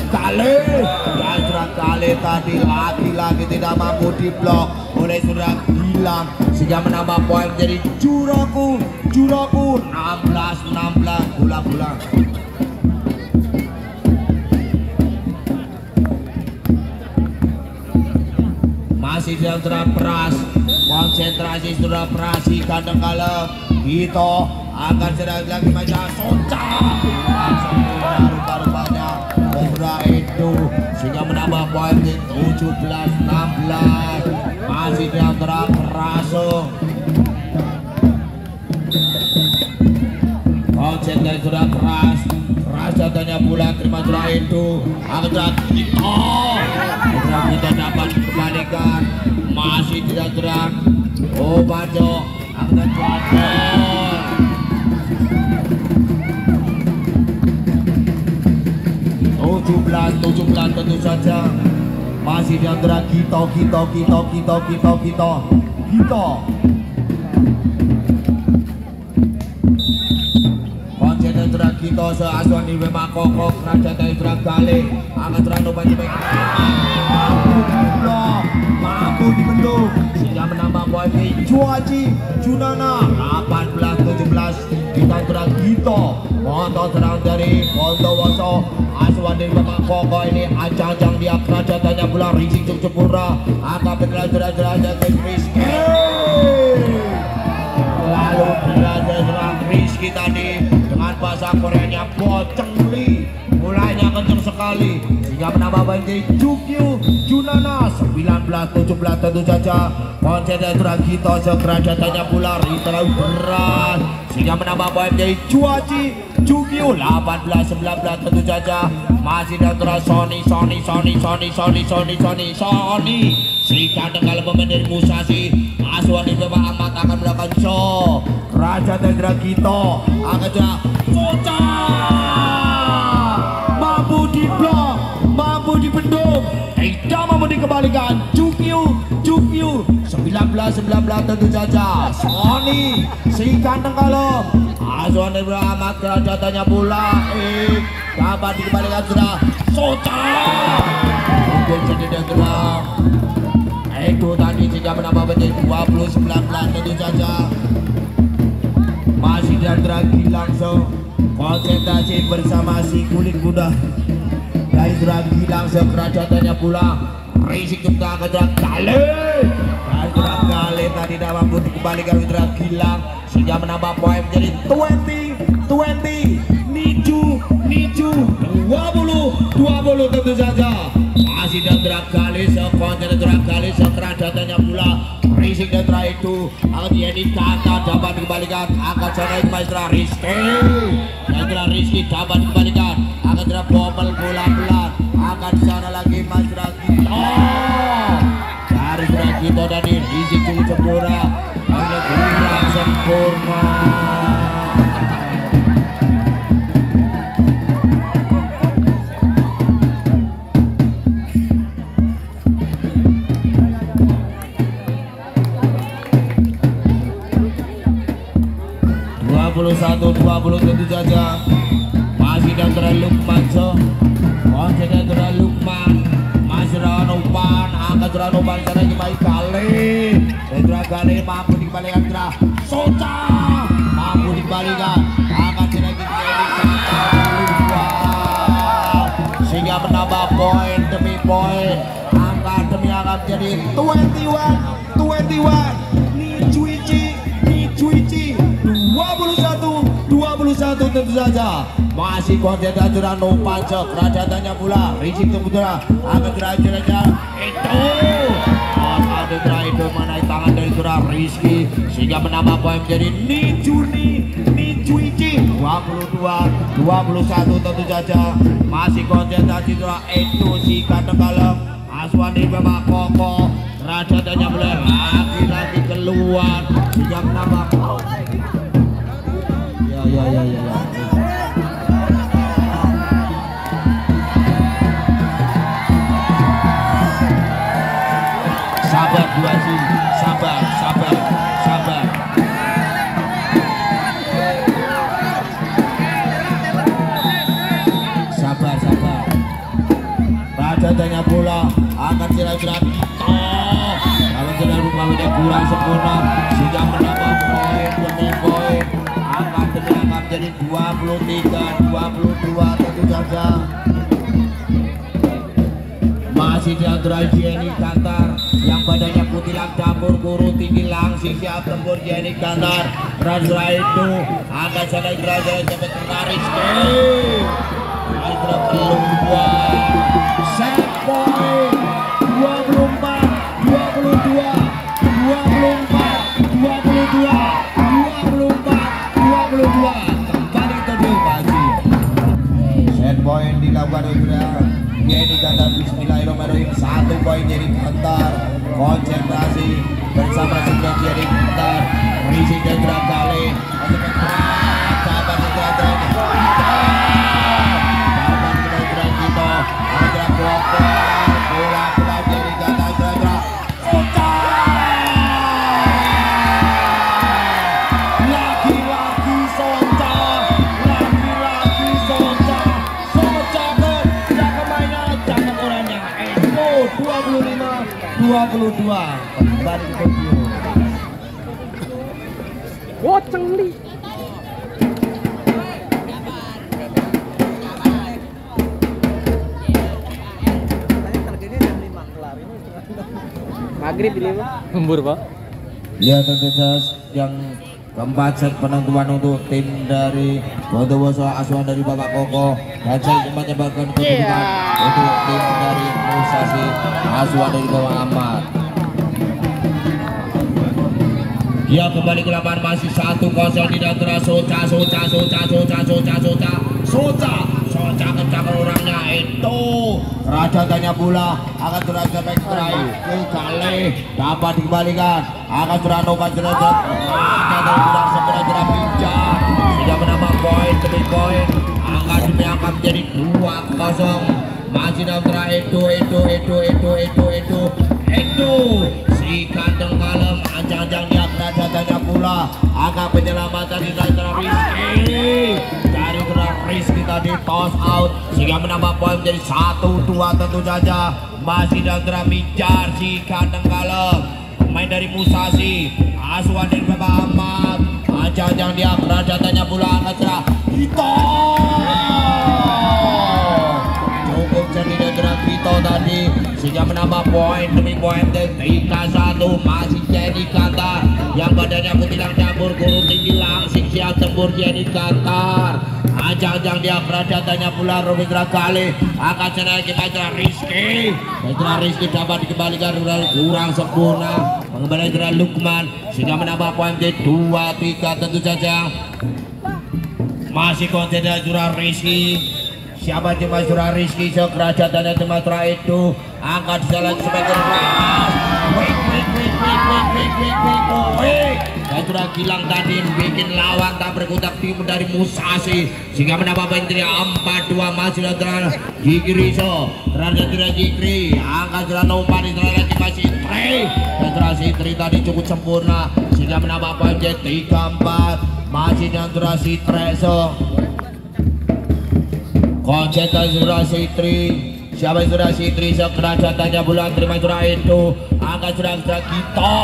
kali tadi lagi-lagi tidak mampu diblok oleh Surah Gilang sehingga menambah poin menjadi juraku 16-16 bulan-bulan. Masih dalam teras konsentrasi Surah Prasi kandang kalem Gito akan sedang lagi macam soncak rupa-rupanya Surah itu sehingga menambah poin 17-16. Masih dalam teras konsentrasi Surah keras katanya pula terima Surah itu akan kita dapat kembalikan. Masih tidak terang Bajo akan jatuh 17 tentu saja. Masih di antara Gito konsen antara Gito seasuhan di Bema Koko kerajaan Israel Gale akan terlalu banyak mampu dibendung sehingga menambah poin Juaji Junana 18-17 kita serang Gito motor serang dari Bondowoso asuhan dari Bapak Koko ini ancang-ancang dia kerajatannya bola Rizky Jepura akan berjalan-jalan ke Rizky lalu berjalan Rizky tadi dengan bahasa Koreanya Bocengli mulainya kencang sekali sehingga menambah poin dari Jukyu Junana 19-17 tentu saja konsen dari Gito sekerajatannya bola terlalu berat sehingga menambah poin dari Cuaci Jukyu 18-19 tentu saja masih dan terus Sony sehingga dengan pemain dari Musashi asuhan di Bapak Ahmad akan melakukan show kerajaan dari Gito akan jalan Soca mampu diblok mampu dibendung tidak mampu dikembalikan Jukyu 19-19 tentu saja Sony si kandang kalem asuhan dari Ahmad kerajatannya bola dapat dikembalikan sudah Soca mungkin sedih gerak itu tadi sehingga menambah menjadi 20-19 tentu saja masih dan lagi langsung konsentrasi bersama si kulit kuda dari lagi langsung kerajatannya pula Risik juga kejar kali tadi tidak mampu dikembalikan Witra Gilang sehingga menambah poin menjadi 20 Niju 20 tentu saja masih dan kali sekonsen kali sekerajatannya pula Risik dan itu akan jadi kata dapat dikembalikan akan sana Maestra Rizky Rizky dapat dikembalikan akan terhadap bomel bola pelan akan sana lagi Maestra Gito dari Gito dari Risik Jepura hanya kurang sempurna 21-20 tentu saja masih dan terlalu Lukman konsen dan terlalu Lukman masih Ranopan angkat Ranopan sana lagi kali kali mampu dikembalikan Dra Soca mampu dikembalikan angkat lagi sehingga menambah poin demi poin angka demi angka jadi 21 tentu saja masih konsen dan Ranopan kerajatannya pula Risik Jepura akan kerajaan itu menaik tangan dari surah Rizky sehingga menambah poin menjadi Nijuichi 22-21 tentu saja masih konsentrasi surah itu si kandang kalem asuhan di Bapak Koko kerajaannya mulai lagi keluar sehingga menambah ya sabar dua sih sabar Raja tanya bola akan kira-kira kalau tidak rupanya kurang sempurna sehingga menambah poin demi poin akan terangkat jadi 23-22 tentu saja masih di antara Jenny Kantar yang badannya kutilang dapur guru tinggi langsing siap tempur Jenny Kantar Raja itu akan sadar Raja sampai tertarik sekali Raja keluar set poin 22 kembali terjun masih set poin dilakukan oleh Jenny Kantar Bismillahirrahmanirrahim 1 poin Jenny Kantar konsentrasi bersama sebelah Jenny Kantar Risik dan kali sahabat dapat kita ada bola Jenny Kantar kembali ke Tokyo. Bocengli maghrib ini mah. Lembur Pak. Ya tentu saja yang keempat set penentuan untuk tim dari Bondowoso asuhan dari Bapak Koko dan saya menyebabkan kedudukan untuk tim dari Musasi asuhan dari Bapak Ahmad. Dia kembali ke lapangan masih 1-0 di antara Soca kencang orangnya itu Raja tanya pula akan sudah sampai terakhir ke kali dapat dikembalikan akan sudah nobat derajat Raja dan sudah segera pinjam sudah menambah poin demi poin akan diangkat menjadi 2-0 masih dalam terakhir itu si kandang kalem ancang-ancang dia tanya pula angka penyelamatan di antara Rizky dari Rizky tadi toss out sehingga menambah poin menjadi 1-2 tentu saja masih dalam antara Mijar si kandang kalem pemain dari Musasi asuhan dari Bapak Ahmad ancang-ancang dia tanya pula angka cerah cukup cerdik dan Vito tadi sehingga menambah poin demi poin dari 3-1 masih jadi Kantar yang badannya ketilang campur guru tinggi langsing siap tempur jadi Kantar ajang-ajang dia tanya pula Robindra kali akan senang kita Rizky dapat dikembalikan kurang sempurna mengembalikan dengan Lukman sehingga menambah poin dari 2-3 tentu saja masih konten dari Rizky. Siapa cuma surah Rizky sekerajatannya cuma surah itu angkat jalan sebagai dan sudah Gilang tadi bikin lawan tak berkutak tim dari Musasi sehingga menambah poin dari 4-2 masih ada Jikri terhadap tidak Jikri angkat jalan umpan di lagi masih Tri dan terasi Tri tadi cukup sempurna sehingga menambah poin jadi 3-4 masih dan terasi Treso konsentrasi surah Sitri siapa surah Sitri sekerajatannya bulan terima surah itu angkat surah kita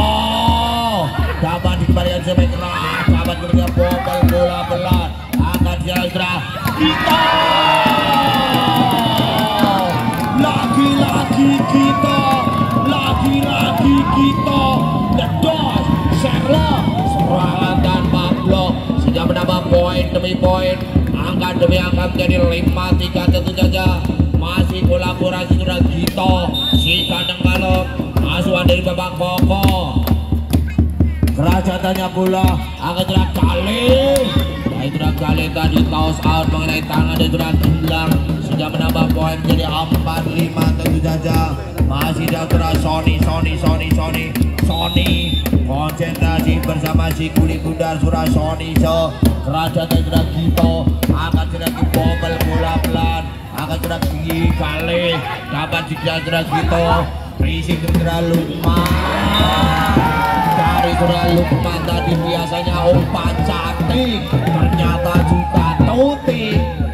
dapat dikembalikan sampai keras dapat berikan bola pelan angkat surah kita lagi-lagi kita ledos Sherlock serangan dan Pablo sehingga menambah poin demi poin angka demi angka menjadi 5-3 tentu saja masih kolaborasi sudah Gito si kandang kalem asuhan dari Bapak Koko kerajatannya pula angka sudah kali tadi toss out mengenai tangan dan sudah hilang sehingga menambah poin menjadi 4-5 tentu saja masih dalam Sony konsentrasi bersama si kulit bundar surah Sony kerajaan sudah Gito akan sudah dibobel bola pelan akan sudah kali dapat sudah Gito risik sudah Lukman dari sudah Lukman tadi biasanya umpan cantik ternyata juga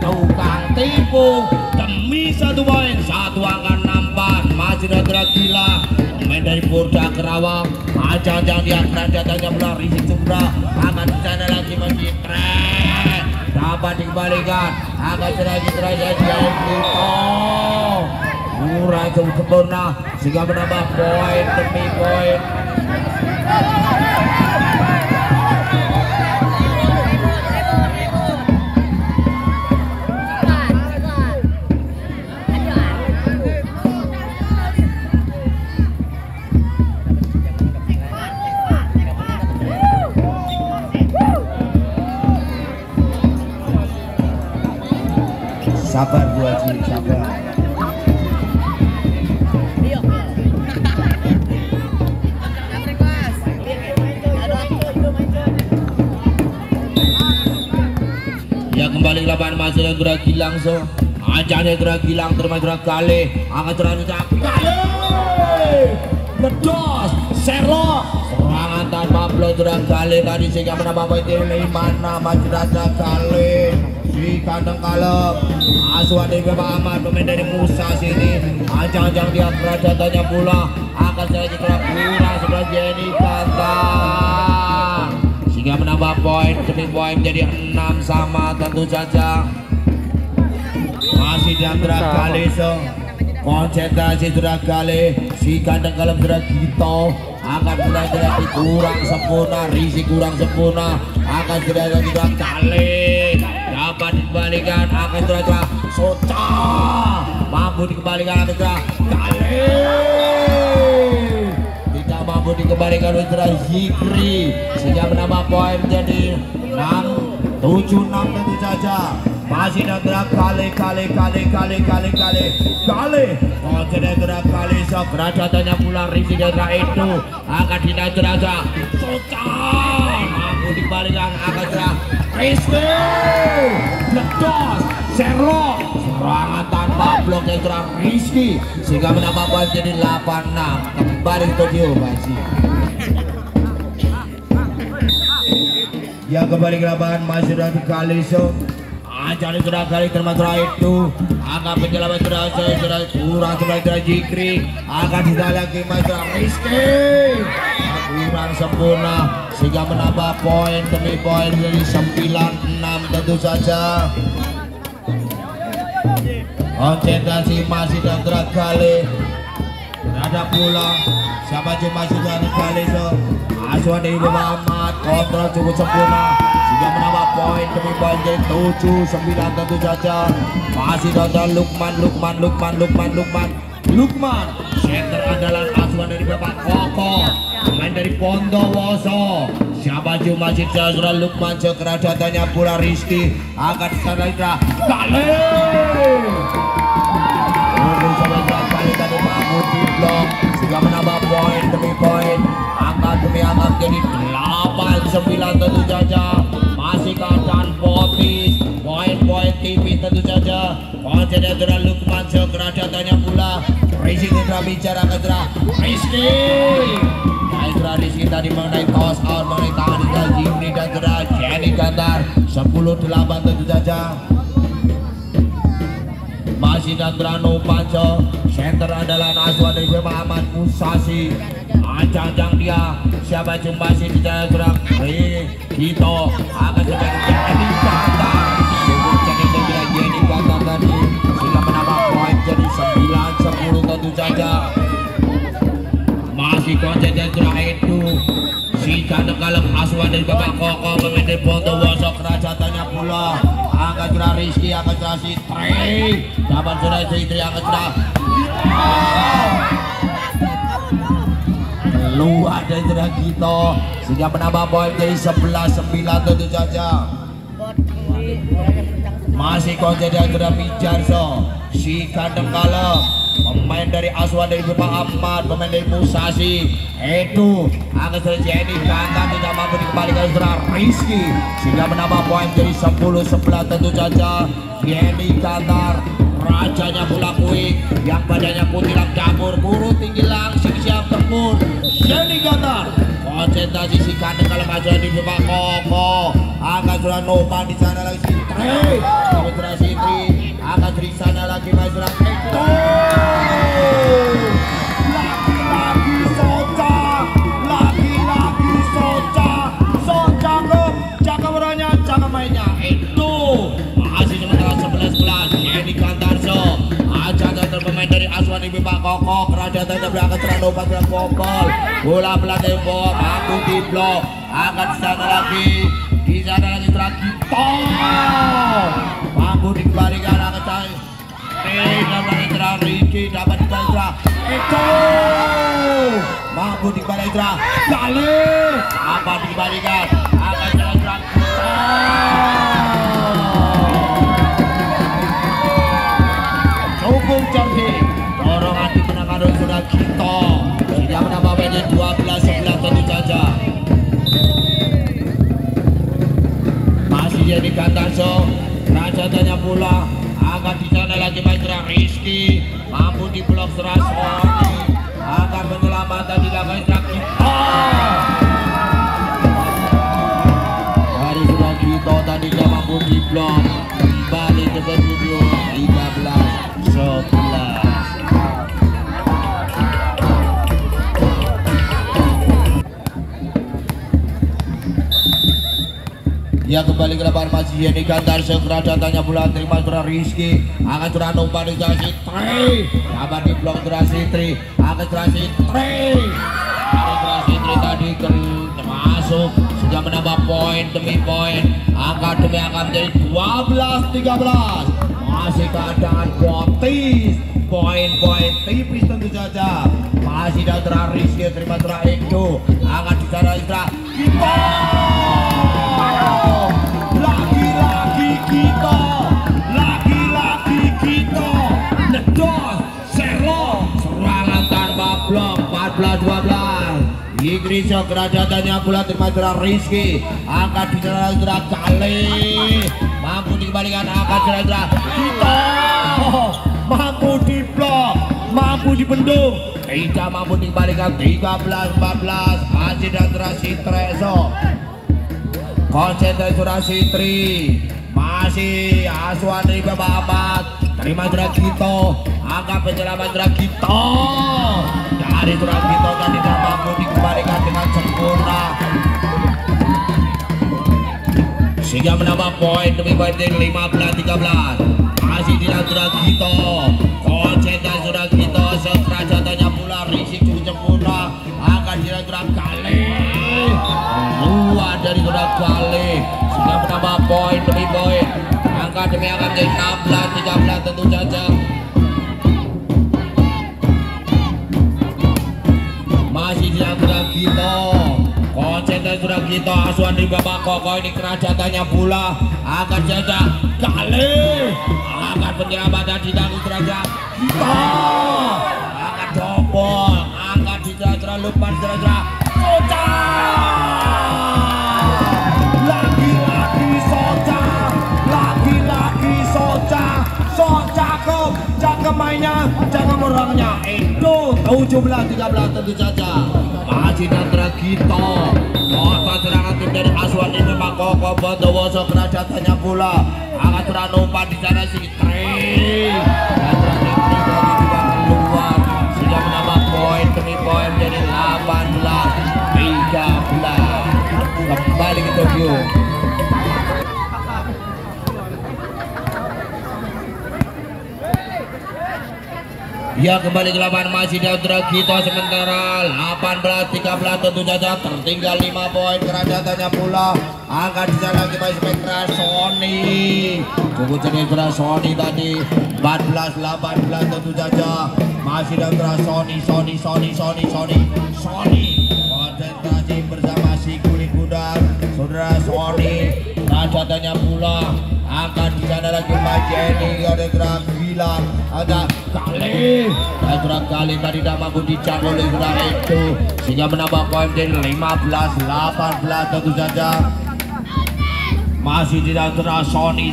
tukang tipu demi 1 poin 1 angka 64 masih ada gila pemain dari Porda Kerawang ajang-ajang dia kerajatannya pula risik sudah akan disana lagi masih tren dapat dikembalikan akan lagi terjadi Gito kurang sempurna sehingga menambah poin demi poin sabar Bu Haji, sabar. Ya kembali ke lapangan masih ada Dura Gilang ajaknya Dura Gilang terima Dura kali angkat Dura kali ledos Sherlock serangan tanpa Pablo Dura kali tadi sehingga menambah poin 5-6 masih ada kali si kandang kalem asuhan dari Bapak Ahmad pemain dari Musa sini ajang-ajang dia kerajatannya pula akan saya kurang sebelah Jenny Kantang sehingga menambah poin demi poin menjadi 6 sama tentu saja masih di antara Kaliso konsentrasi sudah kali si kandang kalem sudah Gito akan sudah kurang sempurna, Rizky kurang sempurna, akan sudah kali dapat dikembalikan, akan sudah Soca mampu dikembalikan, akan sudah kali tidak mampu dikembalikan, sudah Zikri sehingga menambah poin menjadi 7-6 tentu saja. Masih dan gerak kali oh tidak gerak kali so kerajatannya pula Rizky Dendra itu akan tidak teraja Sultan mampu dikembalikan, akan gerak Rizky ledos Sherlock serangan tanpa blok yang gerak Rizky sehingga menambah poin jadi 8-6 kembali studio masih ya kembali ke lapangan masih dan kali so jadi sudah kali termasuk itu akan penyelamat sudah kurang sudah Jikri akan tidak lagi masuk Rizky kurang sempurna sehingga menambah poin demi poin dari 9-6 tentu saja. Konsentrasi masih dan kali ada pula siapa cuma sudah kali so Aswan dari Muhammad kontrol cukup sempurna sehingga menambah poin demi poin jadi 7-9 tentu saja. Masih ada Lukman center andalan Aswan dari Bapak Koko pemain dari Bondowoso siapa cuma sudah Lukman kerajatannya pula Rizky akan sana kali kali tadi mampu di blok sehingga menambah poin demi poin angka demi angka jadi 8-9 tentu saja. Masih keadaan potis poin-poin tipis tentu saja. Konsentrasi Lukman kerajatannya pula Rizky Dendra bicara ke Rizky Rizky tadi mengenai toss out mengenai tangan dari Jimny dan Jenny Gantar 10-8 tentu saja. Masih dan Drano Panco center adalah Aswan dari Ahmad Musasi ancang-ancang dia siapa cuma sih bicara gerak Gito akan jadi Gantar jadi Gantar tadi sehingga menambah poin jadi 9-10 tentu saja. Masih konsentrasi itu si kandang kalem Aswan dari Bapak Koko pemain dari Bondowoso kerajatannya pula angkat sudah Rizky angkat sudah Sitri dapat sudah Sitri angkat sudah luar dari sudah Gito sehingga menambah poin jadi 11-9 tentu saja. Masih konsentrasi sudah Mijarso si kandang kalem pemain dari Aswan dari Bapak Ahmad pemain dari Musasi itu akan sudah Jenny Gantar tidak mampu dikembalikan sudah Rizky sehingga menambah poin jadi 10-11 tentu saja. Jenny Gantar rajanya pula Kuik yang badannya putih lang campur buru tinggi langsing siap tempur Jenny Gantar konsentrasi si kandang kalau Aswan di Bapak Koko akan sudah Nova di sana lagi Sitri sudah Sitri akan di sana lagi sudah itu lagi Soca lagi Soca cakap orangnya cakap mainnya itu masih sementara 11-11 Jenny Gantarso aja pemain dari Aswan di Bapak Koko kerajatannya berangkat serano pasang bobol bola pelatih bom mampu di blok akan sana lagi Gito mampu dikembalikan akan cari dapat Rizky dapat dikembalikan itu mampu dikembalikan kali apa dikembalikan akan jalan cukup cantik dorongan di penangan sudah Gito yang menambah menjadi 12-11 tentu saja. Masih jadi Gantarso kerajatannya pula akan di sana lagi main Rizky mampu di blok Serasoni akan penyelamatan dilakukan Gito dari sudah Gito tadi dia mampu di blok kembali ke studio 13-11. Ya kembali ke depan masih Yeni Gantar segera datangnya bulan terima surah Rizky akan surah Numpan di Sitri dapat di blok surah Sitri akan surah Sitri tadi masuk sudah menambah poin demi poin angka demi angka menjadi 12-13 masih keadaan poin-poin tipis tentu saja masih datang Rizky terima surah Edo akan di sana Isra kita lagi-lagi kita nedos sero serangan tanpa blok 14-12 Inggris kerajatannya pula terima surah Rizky angkat di sana kali mampu dikembalikan angkat surah kita mampu di blok mampu dibendung tidak mampu dikembalikan 13-14 masih dan terasi Treso konsentrasi surah Sitri masih Aswan dari Bapak Ahmad terima surah Gito angka penyelamat surah Gito dari surah Gito kan tidak mampu dikembalikan dengan sempurna sehingga menambah poin demi poin 15-13 masih tidak surah Gito konsentrasi surah Gito sekerajatannya pula risik sempurna akan tidak surah kali luar dari surah kali sehingga menambah poin demi poin angka demi angka menjadi 16-13 tentu saja masih tidak surah Gito konsentrasi surah Gito Asuhan dari Bapak Koko ini kerajatannya pula akan jaga kali akan penyelamatan di dalam surah Gito akan dobol akan dijajah lupa surah Soca lagi-lagi Soca cakep mainnya cakep orangnya itu 17-13 tentu saja masih Nandra Gito kota serangan tim dari Aswan ini Pak Koko Bondowoso kerajatannya pula akan surah Numpan di sana Sitri Nandra Sitri tadi juga keluar sudah menambah poin demi poin menjadi 18-13 kembali ke Tokyo ya kembali ke lapangan masih Daudra Gito sementara 18-13 tentu saja tertinggal 5 poin kerajatannya pula angkat di sana lagi masih Spektra Sony cukup cerita Sony tadi 14-18 tentu saja masih Daudra Sony konsentrasi bersama si kulit pudar saudara Sony kerajatannya pula angkat di sana lagi Pak Jenny Daudra Gilang ada kali tadi tidak mampu dicangkul oleh surah itu sehingga menambah poin dari 15-18 tentu saja masih tidak terang Sony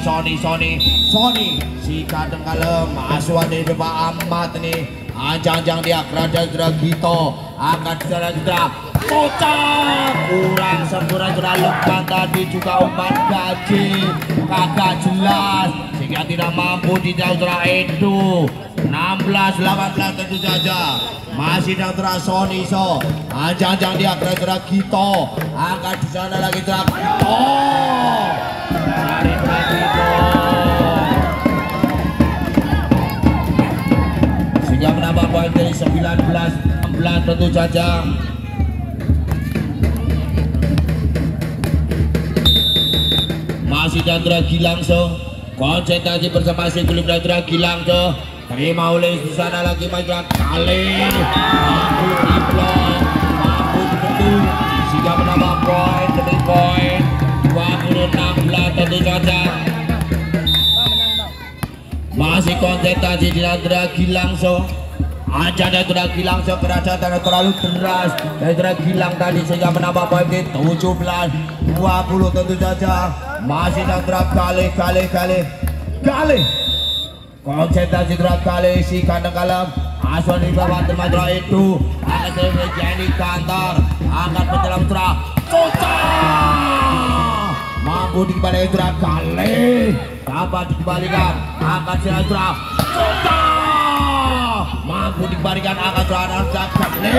si kadang kalem Aswan dari Bapak Ahmad ini anjang-anjang dia kerajaan surah Gito akan surah kocak kurang sempurna surah Lukman tadi juga umpan gaji kagak jelas sehingga tidak mampu dijauh surah itu 16-18 tentu saja masih Dautra Sony anjang-anjang dia kerajaan Gito angkat di sana lagi surah Gito dari surah Gito sehingga menambah poin dari 19-16 tentu saja masih Dandra Gilang konsentrasi bersama si belum Dandra Gilang terima oleh di sana lagi maju kali mampu diblok mampu dibendung sehingga menambah poin demi poin 20-16 tentu saja masih konsentrasi di Dandra Gilang aja Dandra Gilang kerajaan terlalu deras Dandra Gilang tadi sehingga menambah poin 17-20 tentu saja masih Dandra kali konsentrasi gerak kali si kandang kalam Aswan di bawah termajra itu akan selesai Jenny Kantar akan penyelam surah Soca mampu dikembalikan surah kali dapat dikembalikan akan selesai surah Soca mampu dikembalikan akan surah kali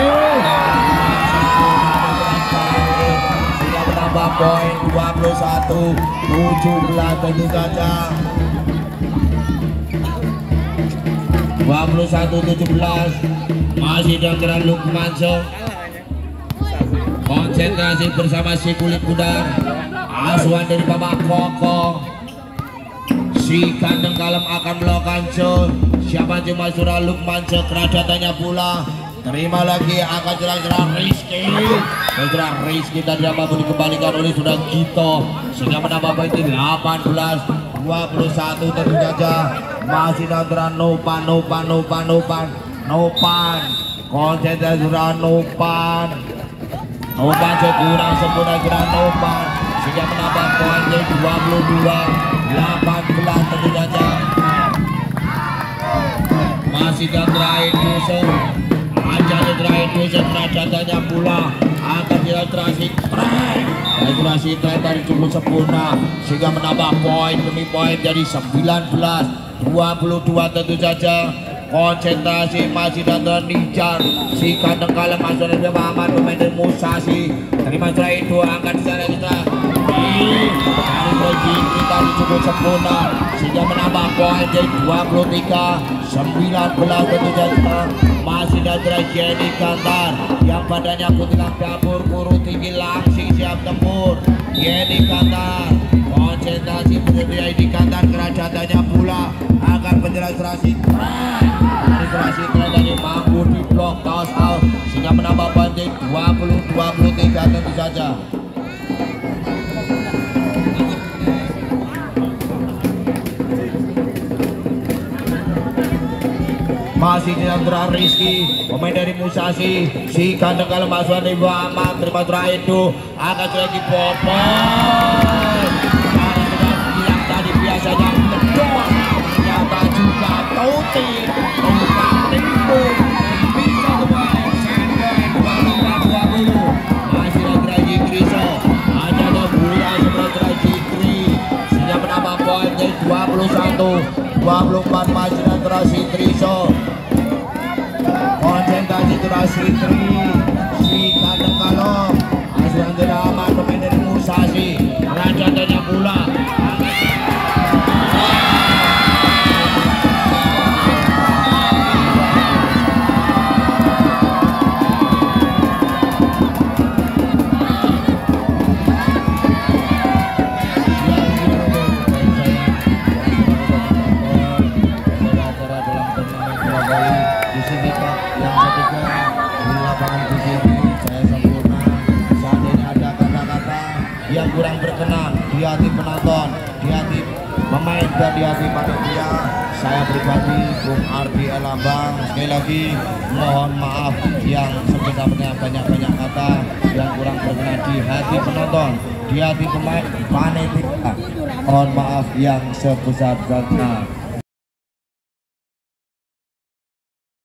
sehingga menambah poin 21-17 tentu saja. 21-17 masih dengan Lukmansyah. Konsentrasi bersama si kulit pudar. Asuhan dari Bapak Koko. Si kandang kalem akan melakukan show. Siapa cuma surah Lukmansyah, kerajatannya pula. Terima lagi akan serang-serang Rizky. Dan serang Rizky tadi mampu dikembalikan oleh Saudara Gito sehingga menambah poin 18-21 tentu saja. Masih antara Nopan. Konsentrasi surah Nopan kurang sempurna gerak Nopan sehingga menambah poin 22-18 tentu saja. Masih terakhir Dusun. Ajanya terakhir Dusun, kerajatannya pula akan dilatrasi tren. Dilatrasi tren tadi cukup sempurna sehingga menambah poin demi poin jadi 19-22 tentu saja. Konsentrasi masih dan Nijar. Si kandang kalem masuk dari Muhammad pemain dari Musasi. Terima setelah itu angkat secara kita. Dari Bojin kita cukup sempurna sehingga menambah poin jadi 23-19 tentu saja. Masih dan Jenny Kantar yang badannya kutilang dapur kurung tinggi langsing siap tempur. Jenny Kantar konsentrasi berdiri di Kantar, kerajatannya pula akan penjelasan Administrasi tren dari mampu di blok toss out sehingga menambah poin 20-23 tentu saja. Masih diantara Rizky pemain dari Musasi. Si kandang kalem masuk dari Muhammad. Terima terakhir itu akan lagi popon. Karena sudah bilang tadi biasanya kedua ternyata juga Tauti tipu bisa kembali sampai 20. Masih lagi Kriso hanya ada Buya sebelah Jikri sehingga menambah poin dari 21-24 masih antara si Kriso. Konsentrasi terus Sitri, si kandang kalem asuhan drama pemain dari Musasi, kerajatannya pula yang kurang berkenan di hati penonton, di hati pemain dan di hati panitia. Saya pribadi Bung Ardi Elambang sekali lagi mohon maaf yang sebesar-besarnya banyak kata yang kurang berkenan di hati penonton, di hati pemain panitia. Mohon maaf yang sebesar-besarnya.